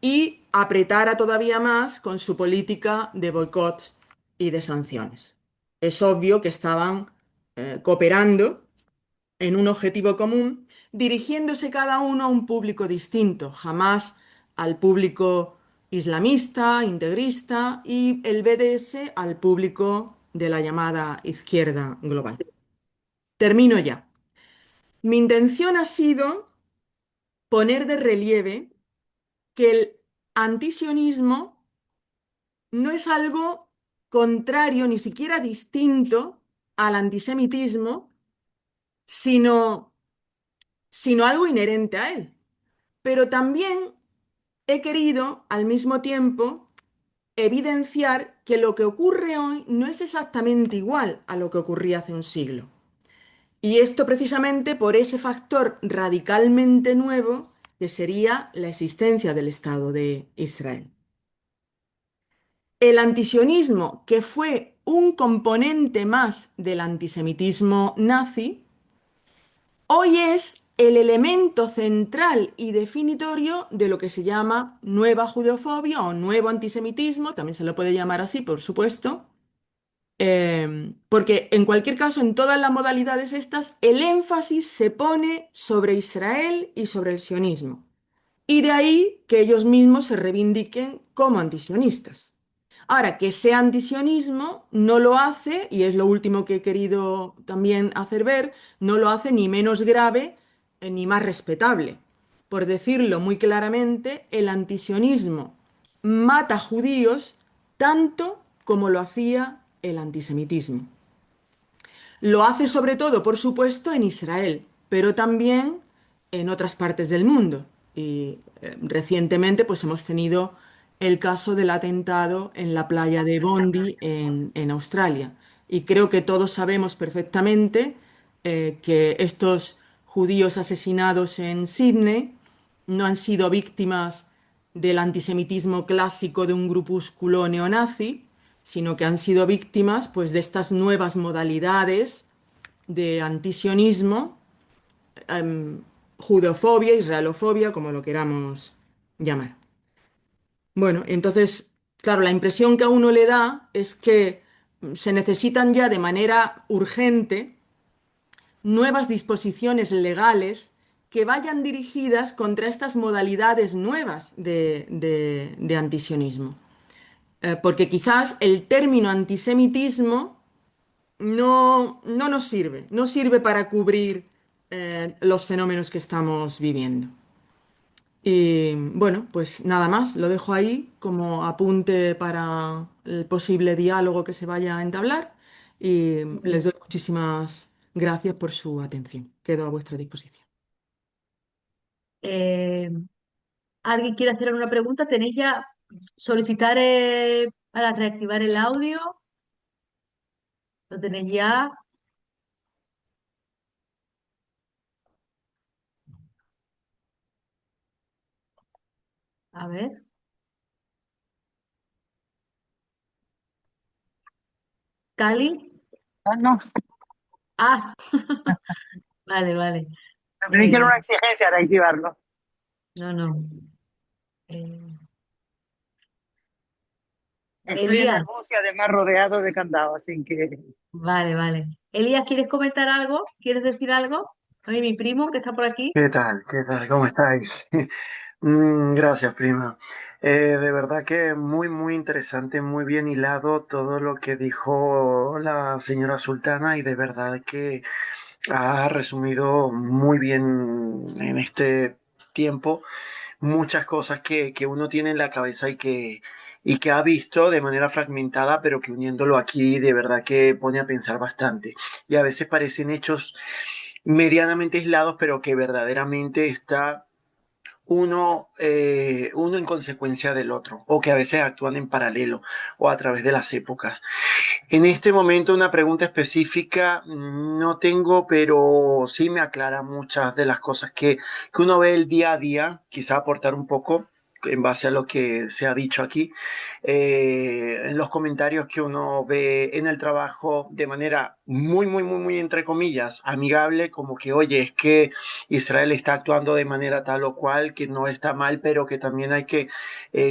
y apretara todavía más con su política de boicot y de sanciones. Es obvio que estaban cooperando en un objetivo común, dirigiéndose cada uno a un público distinto, jamás al público islamista, integrista y el BDS al público de la llamada izquierda global. Termino ya. Mi intención ha sido poner de relieve que el antisionismo no es algo contrario, ni siquiera distinto al antisemitismo, sino, sino algo inherente a él. Pero también he querido, al mismo tiempo, evidenciar que lo que ocurre hoy no es exactamente igual a lo que ocurría hace un siglo. Y esto precisamente por ese factor radicalmente nuevo que sería la existencia del Estado de Israel. El antisionismo, que fue un componente más del antisemitismo nazi, hoy es el elemento central y definitorio de lo que se llama nueva judeofobia o nuevo antisemitismo, también se lo puede llamar así, por supuesto, porque en cualquier caso, en todas las modalidades estas, el énfasis se pone sobre Israel y sobre el sionismo. Y de ahí que ellos mismos se reivindiquen como antisionistas. Ahora, que ese antisionismo no lo hace, y es lo último que he querido también hacer ver, no lo hace ni menos grave ni más respetable. Por decirlo muy claramente, el antisionismo mata judíos tanto como lo hacía el antisemitismo. Lo hace sobre todo, por supuesto, en Israel, pero también en otras partes del mundo. Y recientemente pues hemos tenido el caso del atentado en la playa de Bondi en Australia. Y creo que todos sabemos perfectamente que estos judíos asesinados en Sydney no han sido víctimas del antisemitismo clásico de un grupúsculo neonazi, sino que han sido víctimas pues, de estas nuevas modalidades de antisionismo, judofobia, israelofobia, como lo queramos llamar. Bueno, entonces, claro, la impresión que a uno le da es que se necesitan ya de manera urgente nuevas disposiciones legales que vayan dirigidas contra estas modalidades nuevas de antisionismo. Porque quizás el término antisemitismo no nos sirve, no sirve para cubrir los fenómenos que estamos viviendo. Y bueno, pues nada más, lo dejo ahí como apunte para el posible diálogo que se vaya a entablar y les doy muchísimas gracias por su atención. Quedo a vuestra disposición. Eh, ¿Alguien quiere hacer alguna pregunta? ¿Tenéis ya solicitar para reactivar el audio? ¿Lo tenéis ya? A ver. ¿Cali? Ah, no, Ah, vale, vale. creí que era Eh, una exigencia reactivarlo. no, no. Eh, Estoy en el Elías, bus y además rodeado de candados, así que... vale, vale. Elías, ¿quieres comentar algo? ¿Quieres decir algo? A mí, mi primo que está por aquí. ¿Qué tal? ¿Qué tal? ¿Cómo estáis? Gracias, prima. De verdad que muy interesante, muy bien hilado todo lo que dijo la señora Sultana y de verdad que ha resumido muy bien en este tiempo muchas cosas que uno tiene en la cabeza y que ha visto de manera fragmentada, pero que uniéndolo aquí de verdad que pone a pensar bastante. Y a veces parecen hechos medianamente aislados, pero que verdaderamente está uno en consecuencia del otro, o que a veces actúan en paralelo o a través de las épocas. En este momento una pregunta específica no tengo, pero sí me aclara muchas de las cosas que uno ve el día a día, quizá aportar un poco en base a lo que se ha dicho aquí, en los comentarios que uno ve en el trabajo de manera muy, entre comillas, amigable, como que, oye, es que Israel está actuando de manera tal o cual, que no está mal, pero que también hay que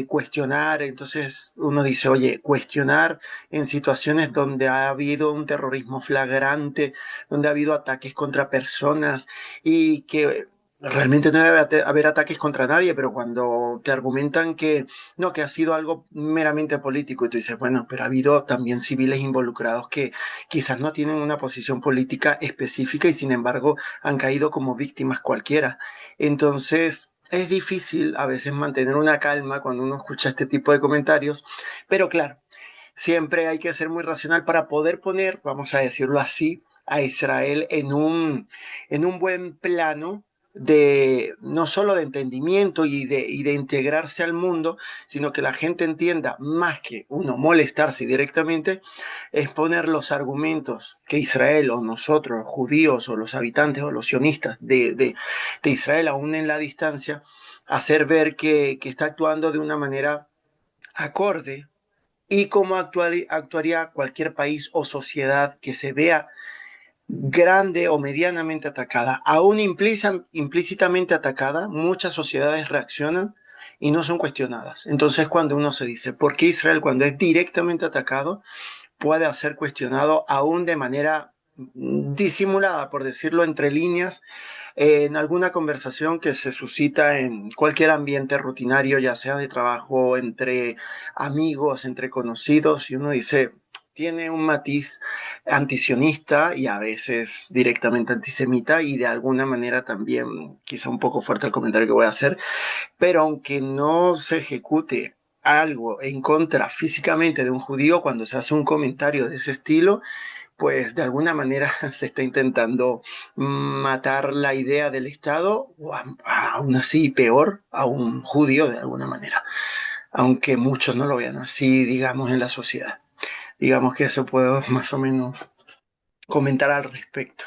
cuestionar. Entonces uno dice, oye, cuestionar en situaciones donde ha habido un terrorismo flagrante, donde ha habido ataques contra personas y que realmente no debe haber ataques contra nadie, pero cuando te argumentan que no, que ha sido algo meramente político y tú dices, bueno, pero ha habido también civiles involucrados que quizás no tienen una posición política específica y sin embargo han caído como víctimas cualquiera. Entonces, es difícil a veces mantener una calma cuando uno escucha este tipo de comentarios, pero claro, siempre hay que ser muy racional para poder poner, vamos a decirlo así, a Israel en un buen plano de no solo de entendimiento y de integrarse al mundo, sino que la gente entienda más que uno molestarse directamente, es poner los argumentos que Israel o nosotros, los judíos o los habitantes o los sionistas de Israel, aún en la distancia, hacer ver que está actuando de una manera acorde y cómo actuaría cualquier país o sociedad que se vea grande o medianamente atacada. Aún implícitamente atacada, muchas sociedades reaccionan y no son cuestionadas. Entonces, cuando uno se dice, ¿por qué Israel cuando es directamente atacado puede ser cuestionado aún de manera disimulada, por decirlo entre líneas, en alguna conversación que se suscita en cualquier ambiente rutinario, ya sea de trabajo, entre amigos, entre conocidos, y uno dice, tiene un matiz antisionista y a veces directamente antisemita y de alguna manera también, quizá un poco fuerte el comentario que voy a hacer, pero aunque no se ejecute algo en contra físicamente de un judío, cuando se hace un comentario de ese estilo, pues de alguna manera se está intentando matar la idea del Estado, o aún así peor, a un judío de alguna manera, aunque muchos no lo vean así, digamos, en la sociedad. Digamos que eso puedo más o menos comentar al respecto.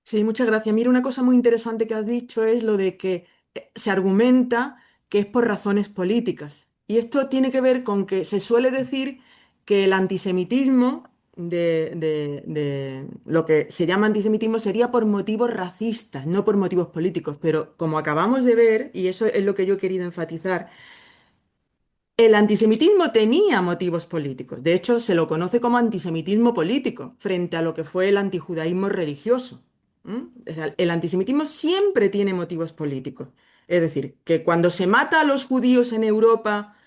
Sí, muchas gracias. Mira, una cosa muy interesante que has dicho es lo de que se argumenta que es por razones políticas. Y esto tiene que ver con que se suele decir que el antisemitismo, de lo que se llama antisemitismo, sería por motivos racistas, no por motivos políticos. Pero como acabamos de ver, y eso es lo que yo he querido enfatizar, el antisemitismo tenía motivos políticos. De hecho, se lo conoce como antisemitismo político frente a lo que fue el antijudaísmo religioso. O sea, el antisemitismo siempre tiene motivos políticos. Es decir, que cuando se mata a los judíos en Europa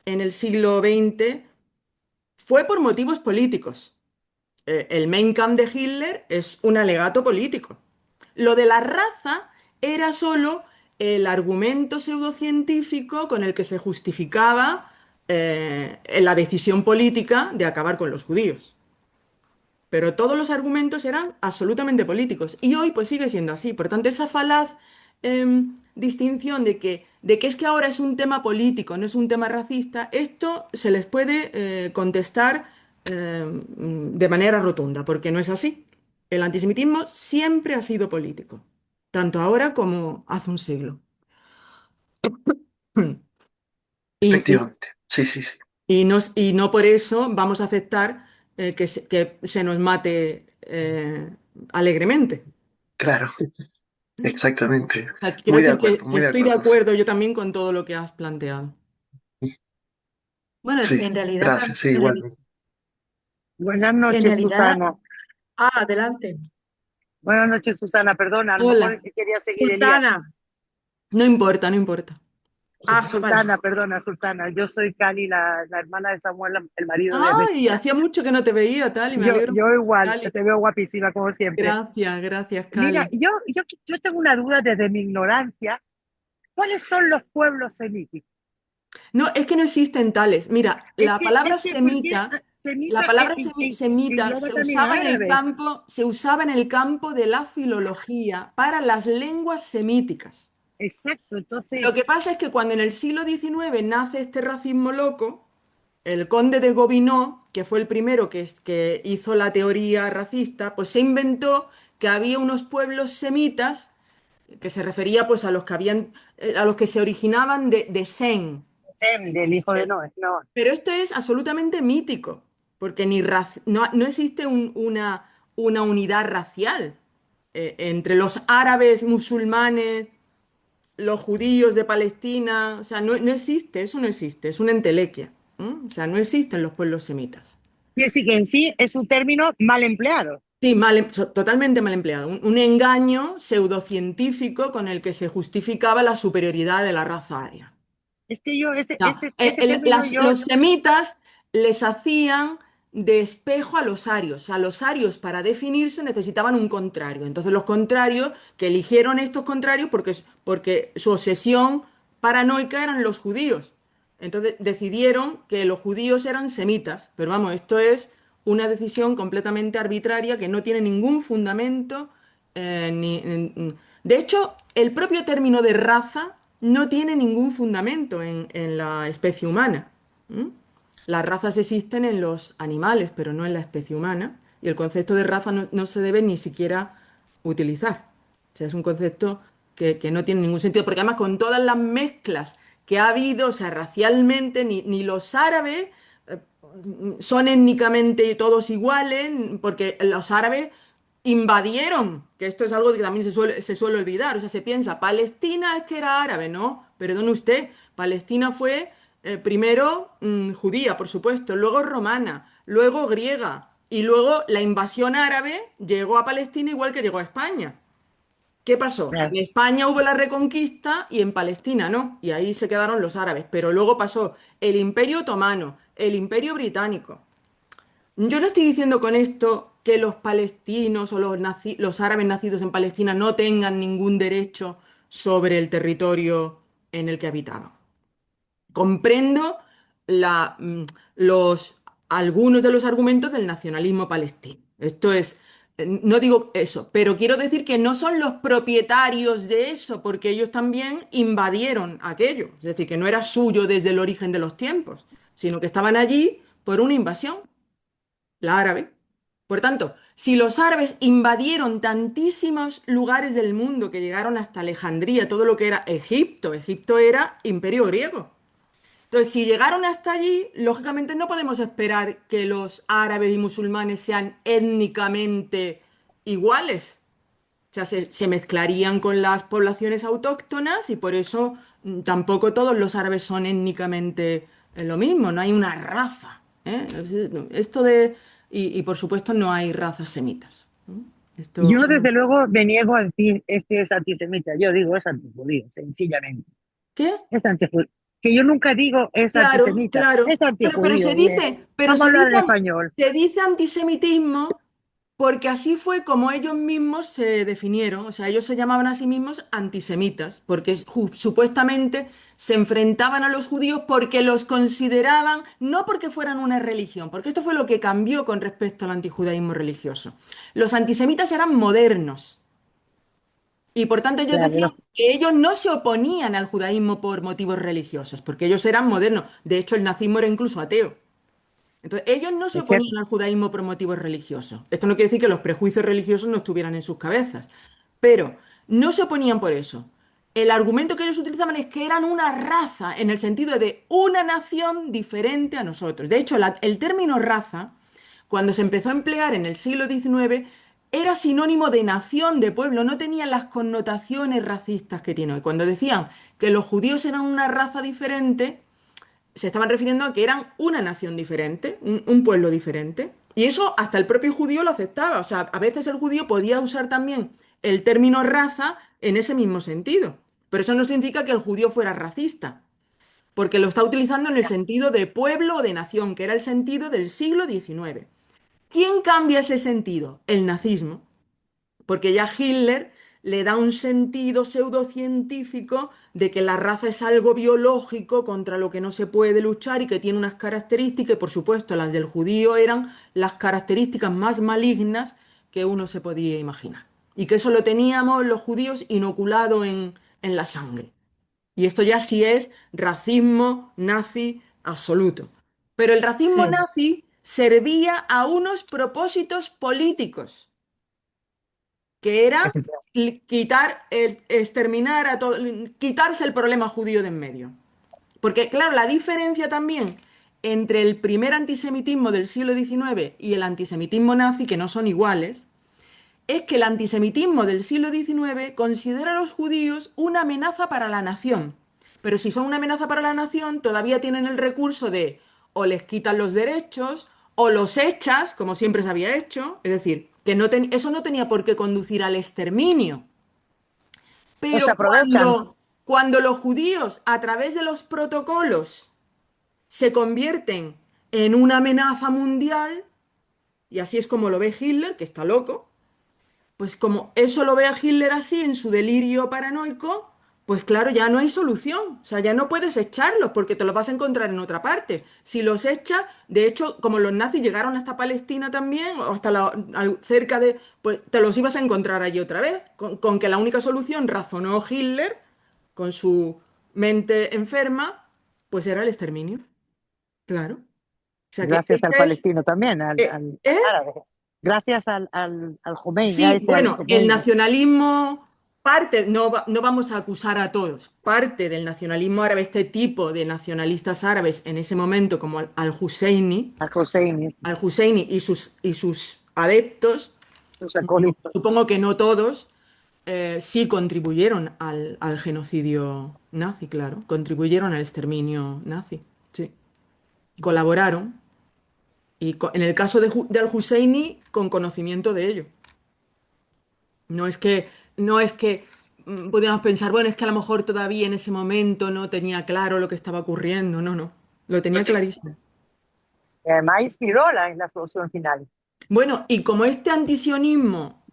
en el siglo XX fue por motivos políticos. El Mein Kampf de Hitler es un alegato político. Lo de la raza era solo el argumento pseudocientífico con el que se justificaba la decisión política de acabar con los judíos. Pero todos los argumentos eran absolutamente políticos. Y hoy pues sigue siendo así. Por tanto, esa falaz distinción de que es que ahora es un tema político, no es un tema racista, esto se les puede contestar de manera rotunda, porque no es así. El antisemitismo siempre ha sido político, tanto ahora como hace un siglo. Y, Efectivamente, sí, sí, sí, y no por eso vamos a aceptar que se nos mate alegremente. claro, exactamente. Sea, quiero Muy de decir acuerdo, que muy de estoy de acuerdo, sí. acuerdo yo también con todo lo que has planteado. Bueno, Sí, gracias, sí, igual. Buenas en noches, realidad, Susana. adelante. Buenas noches, Susana. Perdona, a lo mejor Hola, es que quería seguir Elías. Sultana. no importa, no importa. Vale. Sultana, perdona, Sultana. Yo soy Cali, la hermana de Samuel, el marido de Ay, Regina. hacía mucho que no te veía, tal, y me alegro Yo mucho, igual, Cali. te veo guapísima como siempre. Gracias, gracias, Mira, Cali. yo tengo una duda desde mi ignorancia. ¿Cuáles son los pueblos semíticos? No, es que no existen tales. Mira, la palabra ¿Por qué? semita semita La palabra semita engloba también árabes. se usaba en el campo de la filología para las lenguas semíticas. Exacto, entonces, Lo que pasa es que cuando en el siglo XIX nace este racismo loco, el conde de Gobineau, que fue el primero que hizo la teoría racista, pues se inventó que había unos pueblos semitas que se refería pues a los que habían, a los que se originaban de Sem. Sem, del hijo de Noé, no. Pero esto es absolutamente mítico, porque no existe una unidad racial entre los árabes musulmanes, los judíos de Palestina, o sea, no existe, eso no existe, es una entelequia, ¿m? O sea, no existen los pueblos semitas. Quiere decir que en sí es un término mal empleado. Sí, totalmente mal empleado, un engaño pseudocientífico con el que se justificaba la superioridad de la raza aria. Es que yo, No, ese término yo, los semitas les hacían de espejo a los arios. A los arios para definirse necesitaban un contrario. Entonces los contrarios, que eligieron estos contrarios porque su obsesión paranoica eran los judíos. Entonces decidieron que los judíos eran semitas. Pero vamos, esto es una decisión completamente arbitraria que no tiene ningún fundamento. De hecho, el propio término de raza no tiene ningún fundamento en la especie humana. ¿M? Las razas existen en los animales, pero no en la especie humana. Y el concepto de raza no se debe ni siquiera utilizar. O sea, es un concepto que no tiene ningún sentido, porque además con todas las mezclas que ha habido, o sea, racialmente, ni los árabes eh, son étnicamente todos iguales, porque los árabes invadieron, que esto es algo que también se suele olvidar, o sea, se piensa, Palestina es que era árabe, ¿no? Perdone usted, Palestina fue primero judía, por supuesto, luego romana, luego griega, y luego la invasión árabe llegó a Palestina igual que llegó a España. ¿Qué pasó? claro, En España hubo la reconquista y en Palestina no, y ahí se quedaron los árabes, pero luego pasó el Imperio Otomano, el Imperio Británico. Yo no estoy diciendo con esto que los palestinos o los árabes nacidos en Palestina no tengan ningún derecho sobre el territorio en el que habitaban. Comprendo la, mm, los, algunos de los argumentos del nacionalismo palestino. Esto es, no digo eso, pero quiero decir que no son los propietarios de eso, porque ellos también invadieron aquello. Es decir, que no era suyo desde el origen de los tiempos, sino que estaban allí por una invasión, la árabe. Por tanto, si los árabes invadieron tantísimos lugares del mundo que llegaron hasta Alejandría, todo lo que era Egipto, Egipto era imperio griego. Entonces, si llegaron hasta allí, lógicamente no podemos esperar que los árabes y musulmanes sean étnicamente iguales. O sea, se mezclarían con las poblaciones autóctonas y por eso tampoco todos los árabes son étnicamente lo mismo, no hay una raza. ¿Eh? Esto de... y por supuesto no hay razas semitas. ¿Mm? Esto... yo desde luego me niego a decir este es antisemita. Yo digo es antijudío, sencillamente. ¿Qué? Es antijudío. Que yo nunca digo es Claro, antisemita, claro. es Pero antijudío. Bien. Vamos a hablar en español. se dice antisemitismo porque así fue como ellos mismos se definieron. O sea, ellos se llamaban a sí mismos antisemitas, porque supuestamente se enfrentaban a los judíos porque los consideraban, no porque fueran una religión, porque esto fue lo que cambió con respecto al antijudaísmo religioso. Los antisemitas eran modernos. Y por tanto ellos Claro, decían que ellos no se oponían al judaísmo por motivos religiosos, porque ellos eran modernos. De hecho, el nazismo era incluso ateo. Entonces, ellos no se es cierto. oponían al judaísmo por motivos religiosos. Esto no quiere decir que los prejuicios religiosos no estuvieran en sus cabezas, pero no se oponían por eso. El argumento que ellos utilizaban es que eran una raza, en el sentido de una nación diferente a nosotros. De hecho, el término raza, cuando se empezó a emplear en el siglo XIX, era sinónimo de nación, de pueblo, no tenía las connotaciones racistas que tiene hoy. Cuando decían que los judíos eran una raza diferente, se estaban refiriendo a que eran una nación diferente, un pueblo diferente. Y eso hasta el propio judío lo aceptaba. O sea, a veces el judío podía usar también el término raza en ese mismo sentido. Pero eso no significa que el judío fuera racista, porque lo está utilizando en el sentido de pueblo o de nación, que era el sentido del siglo XIX. ¿Quién cambia ese sentido? El nazismo, porque ya Hitler le da un sentido pseudocientífico de que la raza es algo biológico contra lo que no se puede luchar y que tiene unas características, y por supuesto las del judío eran las características más malignas que uno se podía imaginar. Y que eso lo teníamos los judíos inoculado en la sangre. Y esto ya sí es racismo nazi absoluto. Pero el racismo Sí, nazi servía a unos propósitos políticos, que era quitar, exterminar a todo, quitarse el problema judío de en medio. Porque, claro, la diferencia también entre el primer antisemitismo del siglo XIX y el antisemitismo nazi, que no son iguales, es que el antisemitismo del siglo XIX considera a los judíos una amenaza para la nación. Pero si son una amenaza para la nación, todavía tienen el recurso de o les quitan los derechos o los echas, como siempre se había hecho. Es decir, que eso no tenía por qué conducir al exterminio. pues Pero se aprovechan. cuando los judíos, a través de los protocolos, se convierten en una amenaza mundial, y así es como lo ve Hitler, que está loco, pues como eso lo ve a Hitler así en su delirio paranoico, pues claro, ya no hay solución. O sea, ya no puedes echarlos porque te los vas a encontrar en otra parte. Si los echas, de hecho, como los nazis llegaron hasta Palestina también, o hasta cerca de, pues te los ibas a encontrar allí otra vez. Con que la única solución, razonó Hitler, con su mente enferma, pues era el exterminio. Claro. O sea que Gracias al palestino también, ¿eh? al árabe. Gracias al Khomeini, a Sí, este al bueno, el Khomeini. nacionalismo, parte, no, no vamos a acusar a todos, parte del nacionalismo árabe, este tipo de nacionalistas árabes en ese momento, como al-Husseini, Al Husseini, al-Husseini y sus adeptos, sus acólitos. supongo que no todos, sí contribuyeron al genocidio nazi, claro, contribuyeron al exterminio nazi, sí, colaboraron, y en el caso de al-Husseini, con conocimiento de ello. No es que, no es que podíamos pensar, bueno, es que a lo mejor todavía en ese momento no tenía claro lo que estaba ocurriendo. No, no. Lo tenía clarísimo. Además inspiró la solución final. Bueno, y como este antisionismo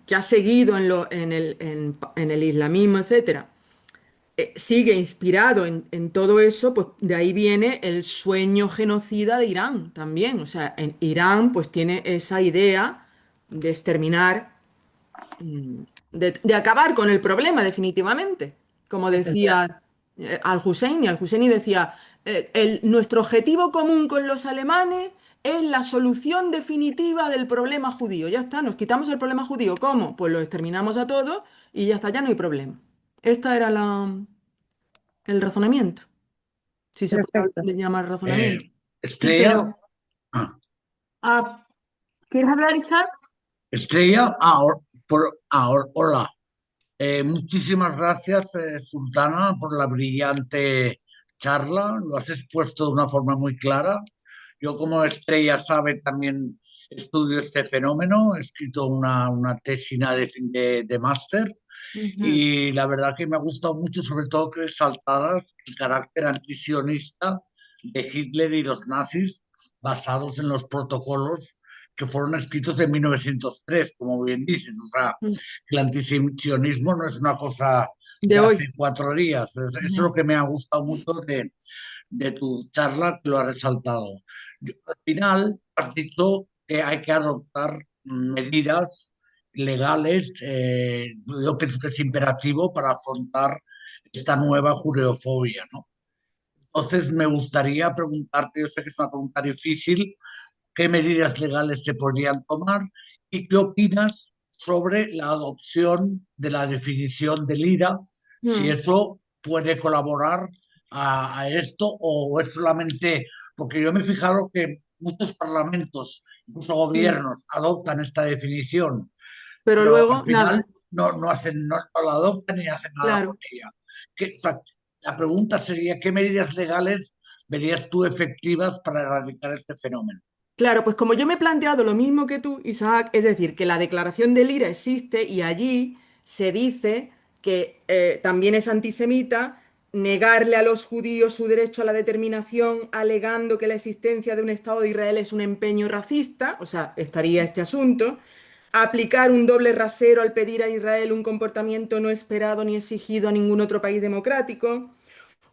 que ha seguido en el islamismo, etcétera, sigue inspirado en todo eso, pues de ahí viene el sueño genocida de Irán también. O sea, en Irán pues tiene esa idea de exterminar de acabar con el problema definitivamente. Como decía Al-Husseini decía, nuestro objetivo común con los alemanes es la solución definitiva del problema judío. Ya está, nos quitamos el problema judío. ¿Cómo? Pues lo exterminamos a todos y ya está, ya no hay problema. Este era el razonamiento, si se puede Perfecto. llamar razonamiento. Eh, Sí, Estrella, pero, ah, ah, ¿quieres hablar, Isaac? Estrella, hola. Muchísimas gracias, Sultana, por la brillante charla. Lo has expuesto de una forma muy clara. Yo, como Estrella sabe, también estudio este fenómeno. He escrito una tesina de máster Ujú. y la verdad que me ha gustado mucho, sobre todo que resaltaras el carácter antisionista de Hitler y los nazis basados en los protocolos que fueron escritos en 1903, como bien dices. O sea, el antisionismo no es una cosa De de hoy. hace 4 días. Eso es lo No. que me ha gustado mucho de tu charla, que lo ha resaltado. Al final, has dicho que hay que adoptar medidas legales. Yo pienso que es imperativo para afrontar esta nueva judeofobia, ¿no? Entonces, me gustaría preguntarte, yo sé que es una pregunta difícil, qué medidas legales se podrían tomar y qué opinas sobre la adopción de la definición del IRA, si Mm, eso puede colaborar a esto o es solamente, porque yo me he fijado que muchos parlamentos, incluso mm. gobiernos, adoptan esta definición, Pero pero al luego, nada, final no hacen, no la adoptan ni hacen nada con claro. ella. O sea, la pregunta sería, ¿qué medidas legales verías tú efectivas para erradicar este fenómeno? Claro, pues como yo me he planteado lo mismo que tú, Isaac, es decir, que la declaración del IRA existe y allí se dice que también es antisemita negarle a los judíos su derecho a la determinación alegando que la existencia de un Estado de Israel es un empeño racista, o sea, estaría este asunto. aplicar un doble rasero al pedir a Israel un comportamiento no esperado ni exigido a ningún otro país democrático,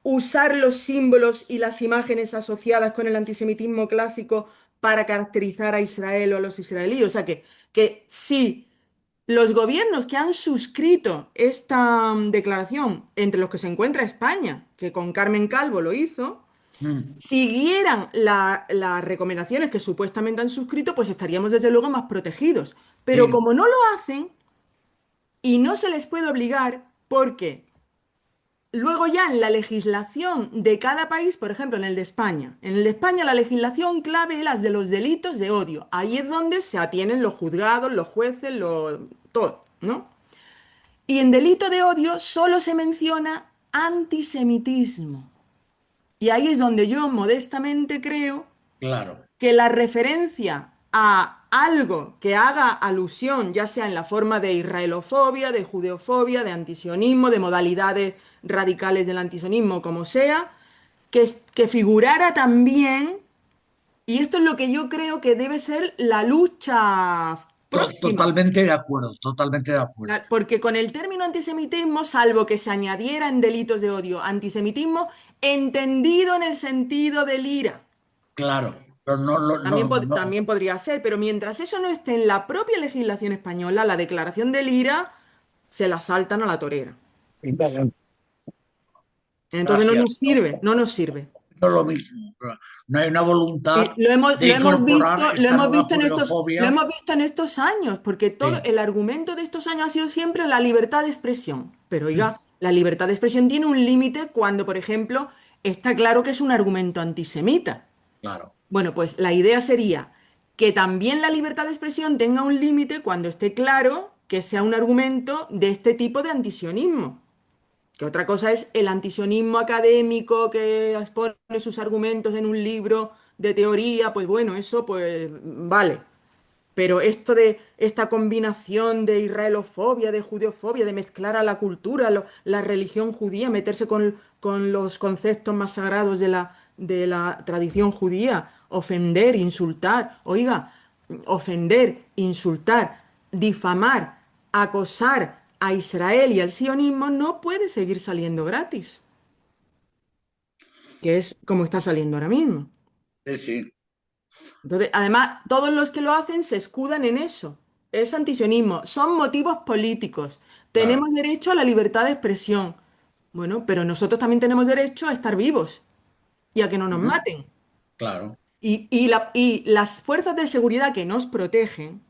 usar los símbolos y las imágenes asociadas con el antisemitismo clásico para caracterizar a Israel o a los israelíes. O sea que si los gobiernos que han suscrito esta declaración, entre los que se encuentra España, que con Carmen Calvo lo hizo, Mm, siguieran las recomendaciones que supuestamente han suscrito, pues estaríamos desde luego más protegidos. Pero sí, como no lo hacen y no se les puede obligar, porque luego ya en la legislación de cada país, por ejemplo, en el de España la legislación clave es las de los delitos de odio. Ahí es donde se atienen los juzgados, los jueces, todo, ¿no? Y en delito de odio solo se menciona antisemitismo. Y ahí es donde yo modestamente creo claro, que la referencia a algo que haga alusión, ya sea en la forma de israelofobia, de judeofobia, de antisionismo, de modalidades radicales del antisionismo, como sea, que figurara también, y esto es lo que yo creo que debe ser la lucha próxima. totalmente de acuerdo, totalmente de acuerdo. Porque con el término antisemitismo, salvo que se añadiera en delitos de odio, antisemitismo entendido en el sentido del IRA. Claro, pero no, También, no, también podría ser, pero mientras eso no esté en la propia legislación española, la declaración del IRA se la saltan a la torera. Entonces no gracias. nos sirve, no nos sirve. No es lo mismo. No hay una voluntad Y lo hemos, de incorporar lo esta hemos nueva visto en lo judeofobia. hemos visto en estos años, porque todo Sí, el argumento de estos años ha sido siempre la libertad de expresión. Pero oiga, la libertad de expresión tiene un límite cuando, por ejemplo, está claro que es un argumento antisemita. claro, Bueno, pues la idea sería que también la libertad de expresión tenga un límite cuando esté claro que sea un argumento de este tipo de antisionismo. Que otra cosa es el antisionismo académico que expone sus argumentos en un libro de teoría, pues bueno, eso pues vale. Pero esto de esta combinación de israelofobia, de judeofobia, de mezclar a la cultura, la religión judía, meterse con los conceptos más sagrados de la tradición judía, ofender, insultar, oiga, ofender, insultar, difamar, acosar a Israel y al sionismo no puede seguir saliendo gratis, que es como está saliendo ahora mismo. sí, sí, Entonces, además, todos los que lo hacen se escudan en eso. Es antisionismo. Son motivos políticos. claro, Tenemos derecho a la libertad de expresión. Bueno, pero nosotros también tenemos derecho a estar vivos y a que no nos ujú, maten. claro, Y las fuerzas de seguridad que nos protegen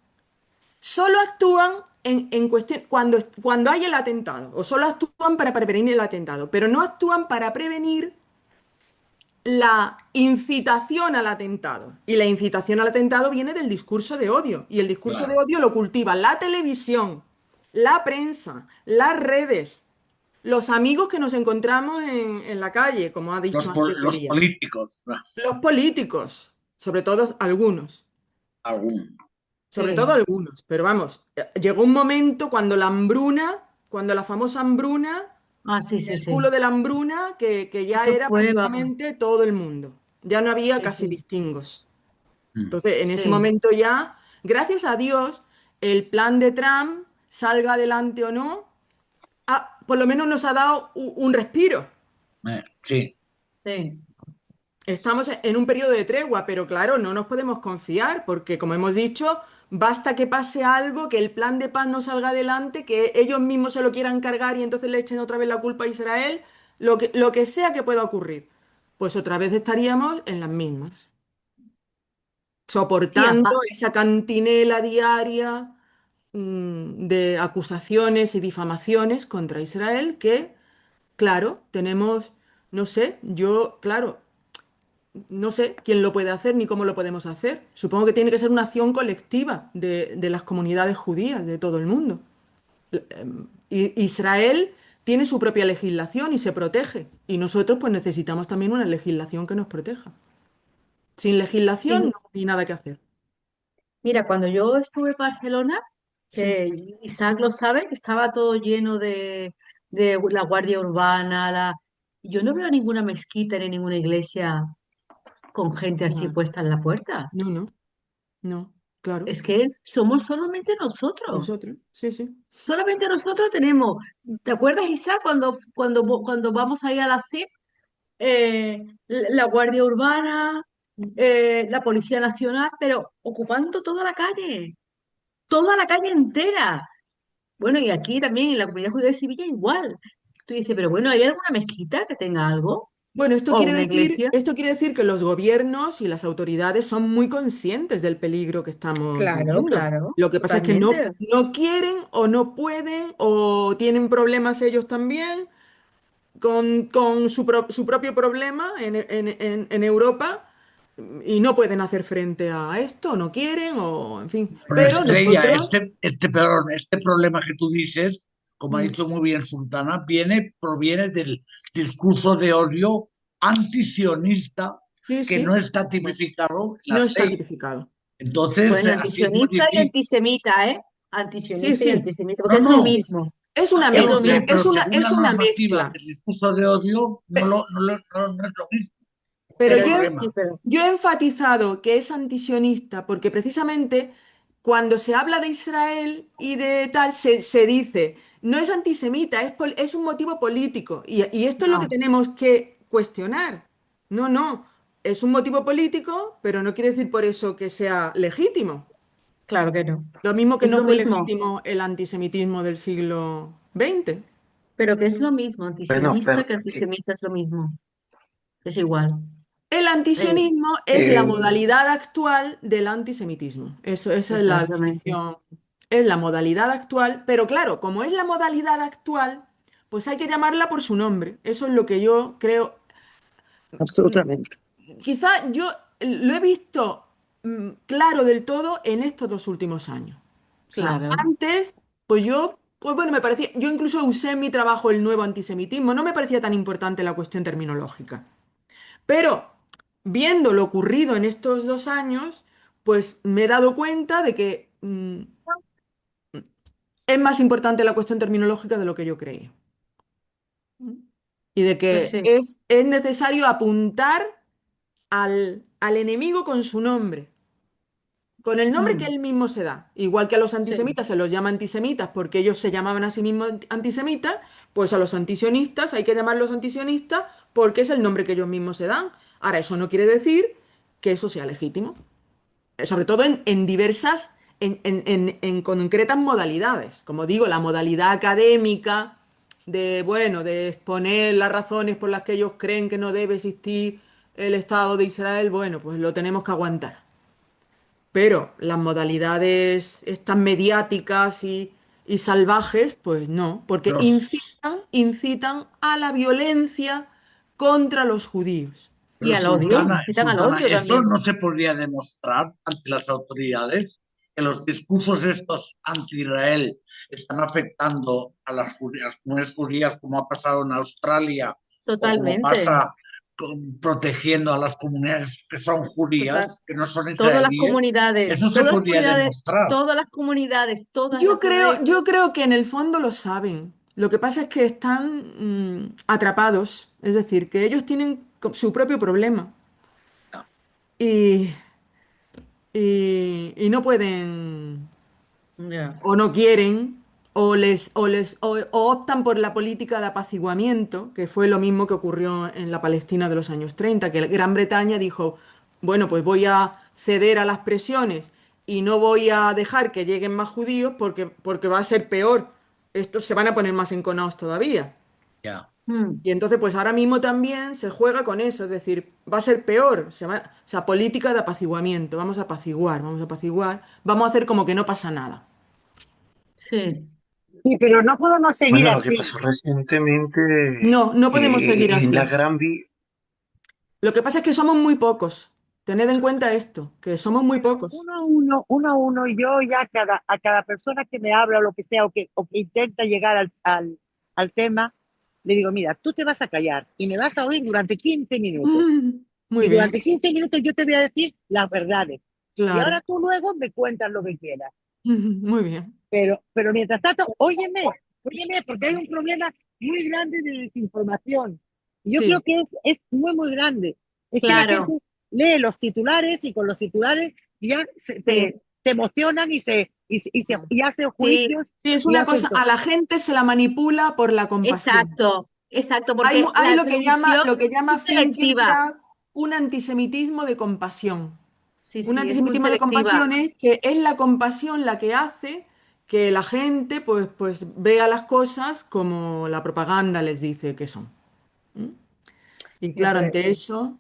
solo actúan en cuestión cuando hay el atentado, o solo actúan para prevenir el atentado, pero no actúan para prevenir la incitación al atentado. Y la incitación al atentado viene del discurso de odio. Y el discurso de claro. odio lo cultiva la televisión, la prensa, las redes, los amigos que nos encontramos en la calle, como ha dicho antes Los Elías, políticos, los políticos, sobre todo algunos. algún. Sobre todo Sí. algunos, pero vamos, llegó un momento cuando la hambruna, cuando la famosa hambruna, Ah, sí, sí, el sí. culo de la hambruna, que ya Eso era fue, vamos. prácticamente todo el mundo. Ya no había Sí, casi sí, distingos. Mm. Entonces, en ese sí. momento ya, gracias a Dios, el plan de Trump, salga adelante o no, por lo menos nos ha dado un respiro. Sí, Sí. Estamos en un periodo de tregua, pero claro, no nos podemos confiar porque, como hemos dicho, basta que pase algo, que el plan de paz no salga adelante, que ellos mismos se lo quieran cargar y entonces le echen otra vez la culpa a Israel, lo que sea que pueda ocurrir, pues otra vez estaríamos en las mismas, Sí, soportando esa cantinela diaria, de acusaciones y difamaciones contra Israel que, claro, tenemos, no sé, yo, claro. No sé quién lo puede hacer ni cómo lo podemos hacer. Supongo que tiene que ser una acción colectiva de las comunidades judías de todo el mundo. Israel tiene su propia legislación y se protege. Y nosotros pues necesitamos también una legislación que nos proteja. Sin legislación sí. no hay nada que hacer. Mira, cuando yo estuve en Barcelona, Sí. que Isaac lo sabe, que estaba todo lleno de la Guardia Urbana, yo no veo ninguna mezquita ni ninguna iglesia con gente así Nada. puesta en la puerta. No, no, no. claro, Es que somos solamente nosotros. nosotros, sí, sí. Solamente nosotros tenemos. ¿Te acuerdas, Isa, cuando vamos ahí a la CIP, la Guardia Urbana, la Policía Nacional, pero ocupando toda la calle entera? Bueno, y aquí también en la comunidad judía de Sevilla igual. Tú dices, pero bueno, ¿hay alguna mezquita que tenga algo? Bueno, ¿O una iglesia? esto quiere decir que los gobiernos y las autoridades son muy conscientes del peligro que estamos Claro, viviendo. claro, Lo que pasa es que totalmente. no quieren o no pueden o tienen problemas ellos también con su propio problema en Europa y no pueden hacer frente a esto, no quieren o en fin. Bueno, Pero Estrella, nosotros, perdón, este problema que tú dices, como ha mm, dicho muy bien Sultana, proviene del discurso de odio antisionista sí, que no sí, está tipificado en no las está leyes. tipificado. Entonces, Bueno, así es muy antisionista y difícil. antisemita, ¿eh? Sí, Antisionista y sí. antisemita, No, porque es lo no, mismo, Es una ya es lo lo mezcla, sé, mismo. pero según la es una normativa mezcla. del discurso de odio, no es lo mismo. Pero El Pero problema. sí, pero yo he enfatizado que es antisionista porque precisamente cuando se habla de Israel y de tal, se dice, no es antisemita, es un motivo político. Y esto es lo que no, tenemos que cuestionar. No, no, es un motivo político, pero no quiere decir por eso que sea legítimo. claro que no. Lo mismo que Es no lo fue mismo, legítimo el antisemitismo del siglo XX. pero que es lo mismo, Bueno, antisionista pero que antisemita es lo mismo, es igual. El Eh, antisionismo es la eh, modalidad actual del antisemitismo. Esa es la exactamente. definición. Es la modalidad actual, pero claro, como es la modalidad actual, pues hay que llamarla por su nombre. Eso es lo que yo creo. Absolutamente. Quizá yo lo he visto claro del todo en estos 2 últimos años. O sea, Claro. antes, pues bueno, me parecía, yo incluso usé en mi trabajo el nuevo antisemitismo, no me parecía tan importante la cuestión terminológica. Pero viendo lo ocurrido en estos 2 años, pues me he dado cuenta de que es más importante la cuestión terminológica de lo que yo creía. Y de Pues que sí. es necesario apuntar al enemigo con su nombre, con el nombre que Mm, él mismo se da. Igual que a los sí. antisemitas se los llama antisemitas porque ellos se llamaban a sí mismos antisemitas, pues a los antisionistas hay que llamarlos antisionistas porque es el nombre que ellos mismos se dan. Ahora, eso no quiere decir que eso sea legítimo. Sobre todo en diversas, en concretas modalidades. Como digo, la modalidad académica de, bueno, de exponer las razones por las que ellos creen que no debe existir el Estado de Israel, bueno, pues lo tenemos que aguantar. Pero las modalidades estas mediáticas y salvajes, pues no, porque Pero incitan a la violencia contra los judíos. Y Pero al odio, incitan al Sultana, odio ¿eso también. no se podría demostrar ante las autoridades que los discursos estos anti-Israel están afectando a las comunidades judías como ha pasado en Australia o como Totalmente. pasa protegiendo a las comunidades que son judías, Total. que no son israelíes? Eso se podría demostrar. Todas las comunidades, Yo creo que en el fondo lo saben. Lo que pasa es que están atrapados, es decir, que ellos tienen su propio problema y, y no pueden ya, o no quieren o optan por la política de apaciguamiento, que fue lo mismo que ocurrió en la Palestina de los años 30, que Gran Bretaña dijo, bueno, pues voy a ceder a las presiones y no voy a dejar que lleguen más judíos porque va a ser peor. Estos se van a poner más enconados todavía. Ya. mm, Y entonces, pues ahora mismo también se juega con eso, es decir, va a ser peor, o sea, política de apaciguamiento, vamos a apaciguar, vamos a hacer como que no pasa nada. sí, Sí, pero no podemos seguir bueno, lo que así. pasó recientemente No, no podemos seguir en la así. Gran Vía, Lo que pasa es que somos muy pocos. Tened en cuenta esto, que somos muy pocos. Uno a uno, y yo ya a cada persona que me habla o lo que sea, o que intenta llegar al tema, le digo, mira, tú te vas a callar y me vas a oír durante 15 minutos. Muy Y bien, durante 15 minutos yo te voy a decir las verdades. Y claro. ahora tú luego me cuentas lo que quieras. Muy bien. Pero mientras tanto, óyeme, porque hay un problema muy grande de desinformación. Y yo creo Sí, que es muy, muy grande. Es que la gente claro, lee los titulares y con los titulares ya sí. se emocionan y hacen Sí, juicios Sí, es y una hacen cosa, todo. a la gente se la manipula por la compasión. exacto, exacto, Hay, porque hay la lo televisión que es muy llama selectiva. Finkielkraut un antisemitismo de compasión. Sí, Un sí, es muy antisemitismo de selectiva. compasión es que es la compasión la que hace que la gente pues vea las cosas como la propaganda les dice que son. ¿Mm? Y claro, Siempre, ante eso,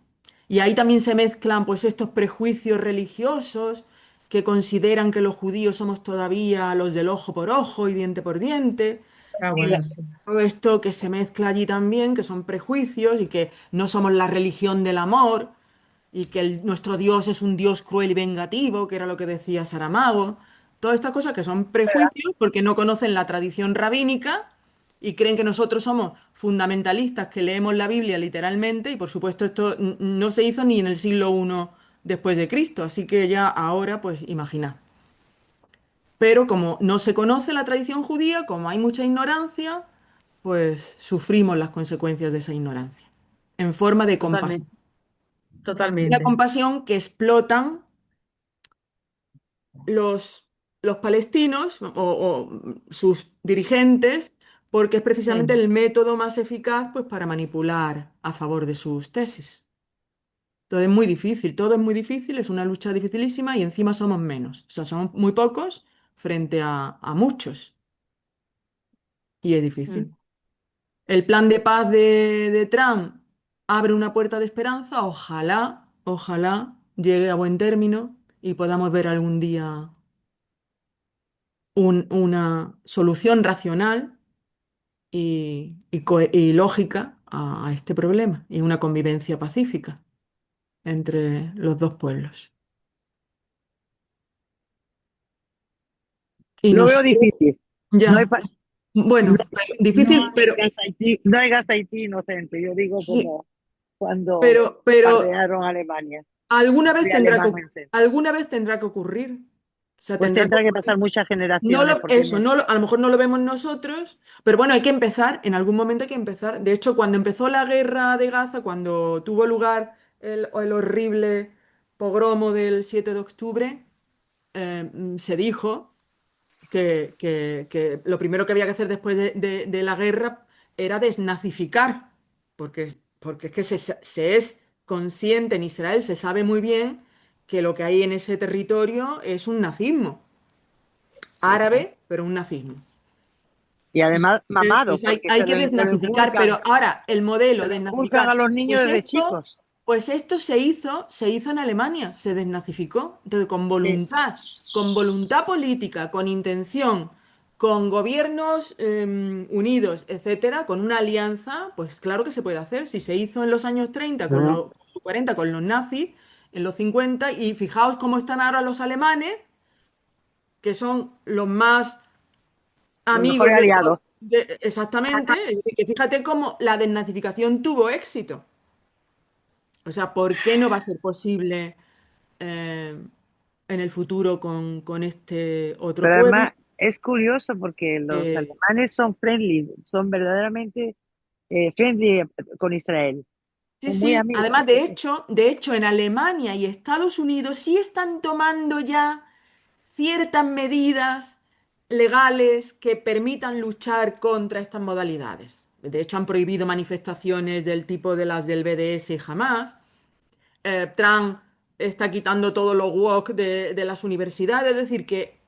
y ahí también se mezclan pues estos prejuicios religiosos que consideran que los judíos somos todavía los del ojo por ojo y diente por diente. Ah, Y bueno, sí. todo esto que se mezcla allí también, que son prejuicios y que no somos la religión del amor y que nuestro Dios es un Dios cruel y vengativo, que era lo que decía Saramago. Todas estas cosas que son prejuicios porque no conocen la tradición rabínica y creen que nosotros somos fundamentalistas que leemos la Biblia literalmente y por supuesto esto no se hizo ni en el siglo I después de Cristo, así que ya ahora pues imaginad. Pero como no se conoce la tradición judía, como hay mucha ignorancia, pues sufrimos las consecuencias de esa ignorancia en forma de compasión. Totalmente, Una totalmente. compasión que explotan los, los palestinos o sus dirigentes, porque es precisamente Sí, el método más eficaz pues, para manipular a favor de sus tesis. Todo es muy difícil, todo es muy difícil, es una lucha dificilísima y encima somos menos. O sea, somos muy pocos frente a muchos y es mm, difícil. El plan de paz de Trump abre una puerta de esperanza, ojalá, ojalá llegue a buen término y podamos ver algún día una solución racional y lógica a este problema y una convivencia pacífica entre los dos pueblos. Y lo veo nosotros, difícil. No hay, ya, pa- no, bueno, difícil, no hay gas Haití, no hay gas Haití inocente. Yo digo sí, como cuando pero bombardearon Alemania, alguna vez fui alemán en alguna vez tendrá que ocurrir. O sea, pues tendrá que tendrá que ocurrir. pasar muchas No generaciones lo, porque eso, a lo mejor no lo vemos nosotros, pero bueno, hay que empezar, en algún momento hay que empezar. De hecho, cuando empezó la guerra de Gaza, cuando tuvo lugar el horrible pogromo del 7 de octubre, se dijo que lo primero que había que hacer después de la guerra era desnazificar, porque es que se es consciente en Israel, se sabe muy bien que lo que hay en ese territorio es un nazismo sí. árabe, pero un nazismo. Y Y además mamado, entonces porque hay que desnazificar, pero ahora el modelo se de lo inculcan a desnazificar, los niños pues desde esto, chicos. pues esto se hizo en Alemania, se desnazificó. Entonces, Sí. con voluntad política, con intención, con gobiernos unidos, etcétera, con una alianza, pues claro que se puede hacer. Si se hizo en los años 30 con los 40 con los nazis, en los 50 y fijaos cómo están ahora los alemanes, que son los más Los amigos mejores aliados. exactamente, es decir, que fíjate cómo la desnazificación tuvo éxito. O sea, ¿por qué no va a ser posible eh, en el futuro con este otro Pero pueblo? además es curioso porque los Eh, alemanes son friendly, son verdaderamente friendly con Israel. sí, Son muy sí. Además, amigos. de hecho, en Alemania y Estados Unidos sí están tomando ya ciertas medidas legales que permitan luchar contra estas modalidades. De hecho, han prohibido manifestaciones del tipo de las del BDS y Hamas. Trump está quitando todos los woke de las universidades, es decir, que...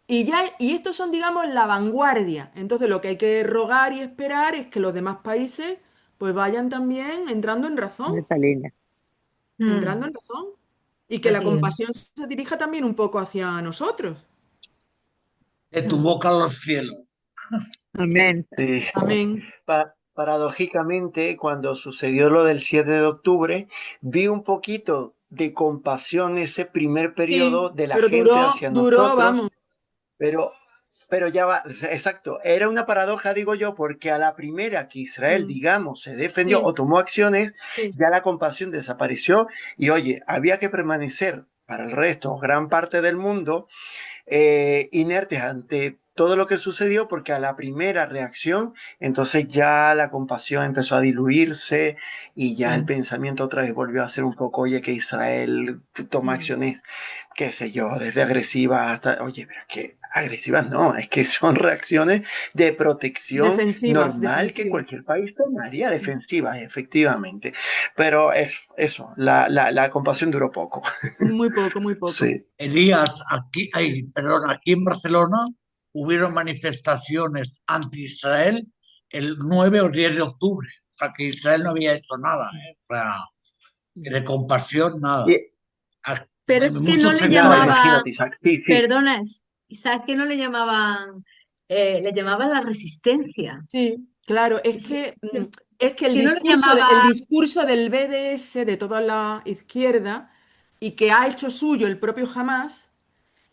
Y estos son, digamos, la vanguardia. Entonces, lo que hay que rogar y esperar es que los demás países pues vayan también En razón, esa línea. mm, entrando en razón. Y que la así es. compasión se dirija también un poco hacia nosotros. De tu Mm. boca a los cielos. Amén. Sí. Amén. Paradójicamente, cuando sucedió lo del 7 de octubre, vi un poquito de compasión ese primer periodo Sí, de la pero gente duró, hacia duró, nosotros, vamos. pero, pero ya va, exacto, era una paradoja, digo yo, porque a la primera que Israel, Mm, digamos, se defendió o sí, tomó acciones, sí. ya la compasión desapareció y oye, había que permanecer para el resto, gran parte del mundo, inertes ante todo lo que sucedió porque a la primera reacción, entonces ya la compasión empezó a diluirse y ya el Sí. pensamiento otra vez volvió a ser un poco, oye, que Israel toma Mm, acciones qué sé yo, desde agresivas hasta, oye, pero es que agresivas no, es que son reacciones de protección Defensivas, normal que defensivas. cualquier país tomaría, defensivas, efectivamente. Pero es eso, la compasión duró poco. Muy poco, muy poco. Sí. Elías, perdón, aquí en Barcelona hubieron manifestaciones anti-Israel el 9 o 10 de octubre. O sea, que Israel no había hecho nada, ¿eh? O sea, que de compasión, nada. Y, Pero En es que no muchos le nada, sectores. llamaban, imagínate, Isaac. Sí, sí. perdona, Isaac, que no le llamaban la resistencia. Sí, claro, Si, si- si- es que si no le el llamaba, discurso del BDS de toda la izquierda y que ha hecho suyo el propio Hamas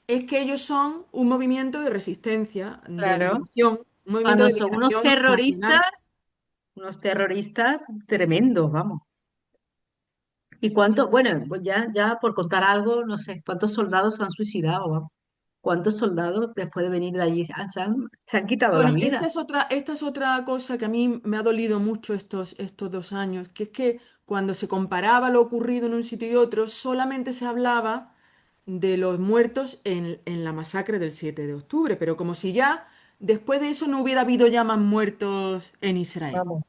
es que ellos son un movimiento de resistencia, de claro, liberación, un movimiento cuando de son liberación nacional. unos terroristas tremendos, vamos. ¿Y cuánto? Bueno, pues ya por contar algo, no sé, ¿cuántos soldados se han suicidado? Vamos? ¿Cuántos soldados después de venir de allí se han quitado la Bueno, vida? esta es otra cosa que a mí me ha dolido mucho estos 2 años, que es que cuando se comparaba lo ocurrido en un sitio y otro, solamente se hablaba de los muertos en la masacre del 7 de octubre, pero como si ya después de eso no hubiera habido ya más muertos en Israel. Vamos.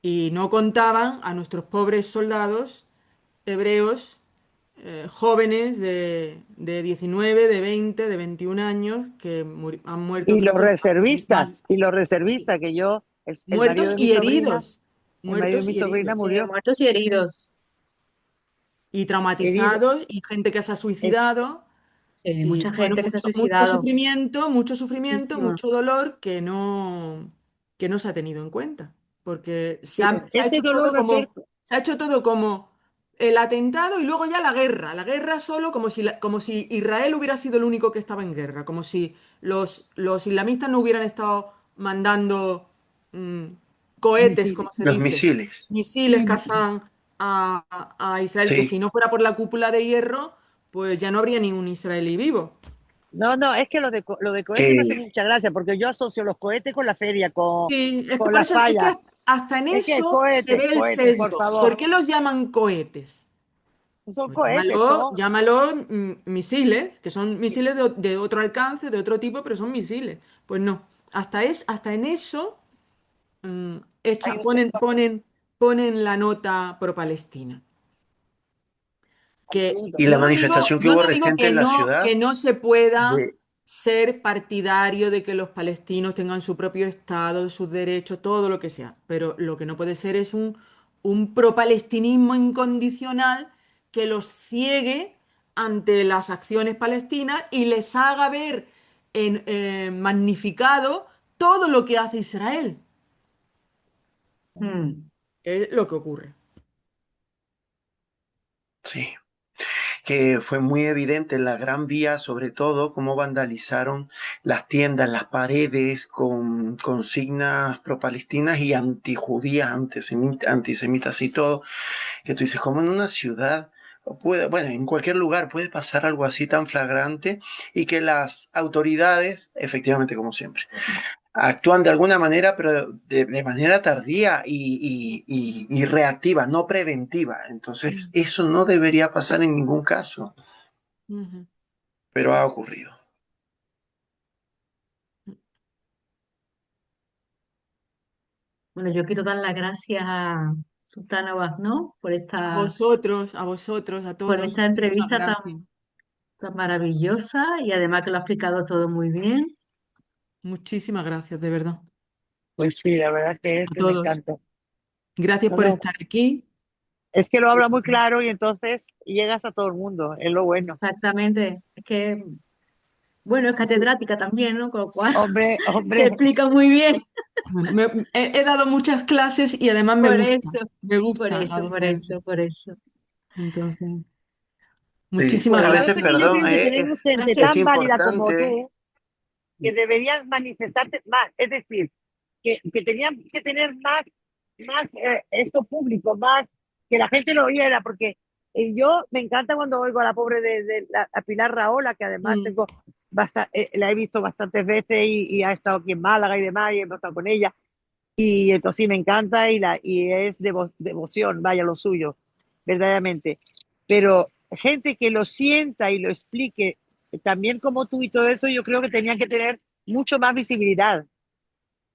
Y no contaban a nuestros pobres soldados hebreos, jóvenes de 19, de 20, de 21 años, que han muerto, creo que más. Y los reservistas, que yo, el marido Muertos de mi y sobrina, heridos, el marido de muertos mi y sobrina heridos, murió Muertos y heridos. y herido. traumatizados, y gente que se ha Es, suicidado, y Mucha bueno, gente que se ha suicidado. mucho sufrimiento, Muchísima. mucho dolor que no se ha tenido en cuenta, porque se ha ese hecho dolor todo va a ser, se ha hecho todo como el atentado y luego ya la guerra solo como si, como si Israel hubiera sido el único que estaba en guerra, como si los islamistas no hubieran estado mandando mm, cohetes, como misiles. se Los dice, misiles. misiles Sí, Qassam a Israel, que si Sí. no fuera por la cúpula de hierro, pues ya no habría ningún israelí vivo. no, no, es que lo de cohetes me hace Que, mucha gracia, porque yo asocio los cohetes con la feria, Sí, es que con por las eso es fallas. que hasta en Es que eso se ve el cohetes, por sesgo. ¿Por favor. qué los llaman cohetes? Son Pues cohetes, son. llámalo misiles, que son misiles de otro alcance, de otro tipo, pero son misiles. Pues no, hasta en eso Hay un sector ponen la nota pro-Palestina. Que absoluto. y la manifestación que yo hubo no digo reciente en la ciudad que no se pueda de, ser partidario de que los palestinos tengan su propio Estado, sus derechos, todo lo que sea. Pero lo que no puede ser es un pro-palestinismo incondicional que los ciegue ante las acciones palestinas y les haga ver magnificado todo lo que hace Israel. Mm. Es lo que ocurre. sí, que fue muy evidente en la Gran Vía, sobre todo, cómo vandalizaron las tiendas, las paredes con consignas pro-palestinas y antijudías, antisemitas y todo, que tú dices, como en una ciudad, bueno, en cualquier lugar puede pasar algo así tan flagrante y que las autoridades, efectivamente, como siempre, actúan de alguna manera, pero de manera tardía y reactiva, no preventiva. Entonces, eso no debería pasar en ningún caso, Ujú. pero ha ocurrido. Bueno, yo quiero dar las gracias a Sultana Bagno A vosotros, a por todos. esa Muchísimas entrevista gracias. tan maravillosa y además que lo ha explicado todo muy bien. Muchísimas gracias, de verdad. Pues sí, la verdad que es A que me todos. encanta. Gracias No, por no, estar aquí. es que lo habla muy claro y entonces llegas a todo el mundo, es lo bueno. Exactamente. Es que, bueno, es catedrática también, ¿no? Con lo cual Hombre, se hombre, explica muy bien. Bueno, he dado muchas clases y además Por eso, me por gusta la eso, por docencia. eso, por eso. Entonces, Sí, muchísimas pues a por gracias. veces, eso es que yo perdón, creo que tenemos gente Gracias. es tan válida como importante. tú, que deberías manifestarte más, es decir, que tenían que tener más esto público, más que la gente lo oyera, porque yo me encanta cuando oigo a la pobre a Pilar Raola, que además Mm, la he visto bastantes veces y ha estado aquí en Málaga y demás, y he estado con ella, y entonces sí me encanta y es devoción, vaya lo suyo, verdaderamente. Pero gente que lo sienta y lo explique, también como tú y todo eso, yo creo que tenían que tener mucho más visibilidad.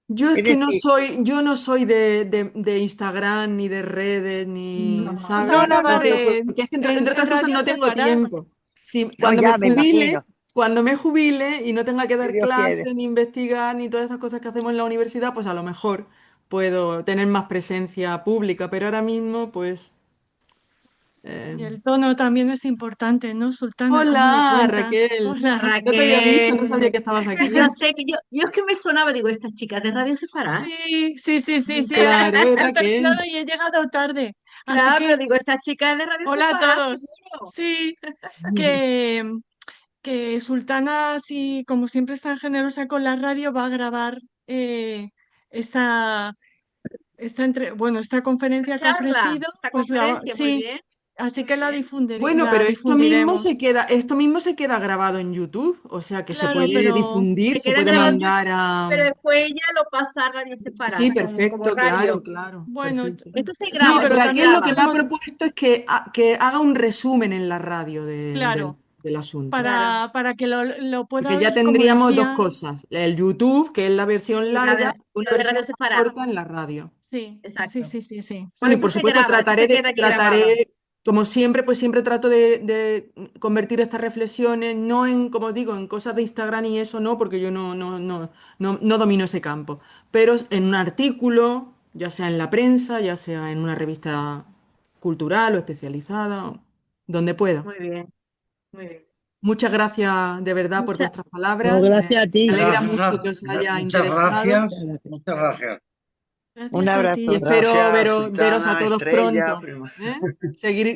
Yo es Es que no decir, soy, yo no soy de Instagram, ni de redes, ni, no, ¿sabes? no, No, no, no, no, Porque, no, en, porque es que entre en otras cosas Radio no tengo Separar. tiempo. Sí, no, ya me imagino, cuando me jubile y no tenga que si dar Dios quiere. clase, ni investigar, ni todas esas cosas que hacemos en la universidad, pues a lo mejor puedo tener más presencia pública, pero ahora mismo, pues... eh, Y el tono también es importante, ¿no, Sultana? ¿Cómo lo Hola, cuentas? Raquel. Hola Hola. No te había visto, Raquel. no sabía que estabas Yo aquí. sé que yo es que me sonaba, digo, estas chicas de Radio Separar. Sí, sí, sí, sí, sí. Claro, es He terminado Raquel. y he llegado tarde. Así Claro, pero que, digo, estas chicas de Radio hola a Separar, todos. seguro. Sí, que, que Sultana, sí, como siempre es tan generosa con la radio, va a grabar esta, bueno, esta conferencia que ha Charla, ofrecido, esta pues conferencia, muy sí, bien, así muy que bien. Bueno, la pero difundiremos. esto mismo se queda grabado en YouTube, o sea que se Claro, puede pero difundir, Se se queda puede grabado en YouTube, mandar a... pero después ella lo pasa a Radio Sí, Separar, como perfecto, claro, radio. claro, bueno, perfecto. Esto se sí, No, graba, esto pero se también Raquel lo lo que me ha graba. podemos, propuesto es que haga un resumen en la radio claro, del asunto. Claro. para que lo pueda Porque ya oír, como tendríamos dos decía, cosas, el YouTube, que es la versión larga, y Y una la de versión Radio más Separar, corta en la radio. sí, sí, exacto. sí, sí, sí. Pues Bueno, y esto por se supuesto graba, esto se queda aquí grabado. trataré, como siempre, pues siempre trato de convertir estas reflexiones, no en, como digo, en cosas de Instagram y eso, no, porque yo no domino ese campo, pero en un artículo, ya sea en la prensa, ya sea en una revista cultural o especializada, donde pueda. Muy bien, muy bien. Muchas gracias de verdad por Muchas, vuestras No, palabras. Me gracias a ti. alegra Gracias, mucho que os haya muchas interesado. gracias, muchas gracias. Un Gracias a Y abrazo. ti. espero Gracias, veros a Sultana, todos Estrella, pronto, prima. ¿eh?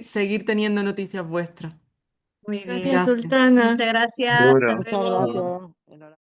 Seguir teniendo noticias vuestras. muy Gracias, bien. Gracias. Sultana. Muchas gracias, hasta Seguro. Muchas luego. gracias.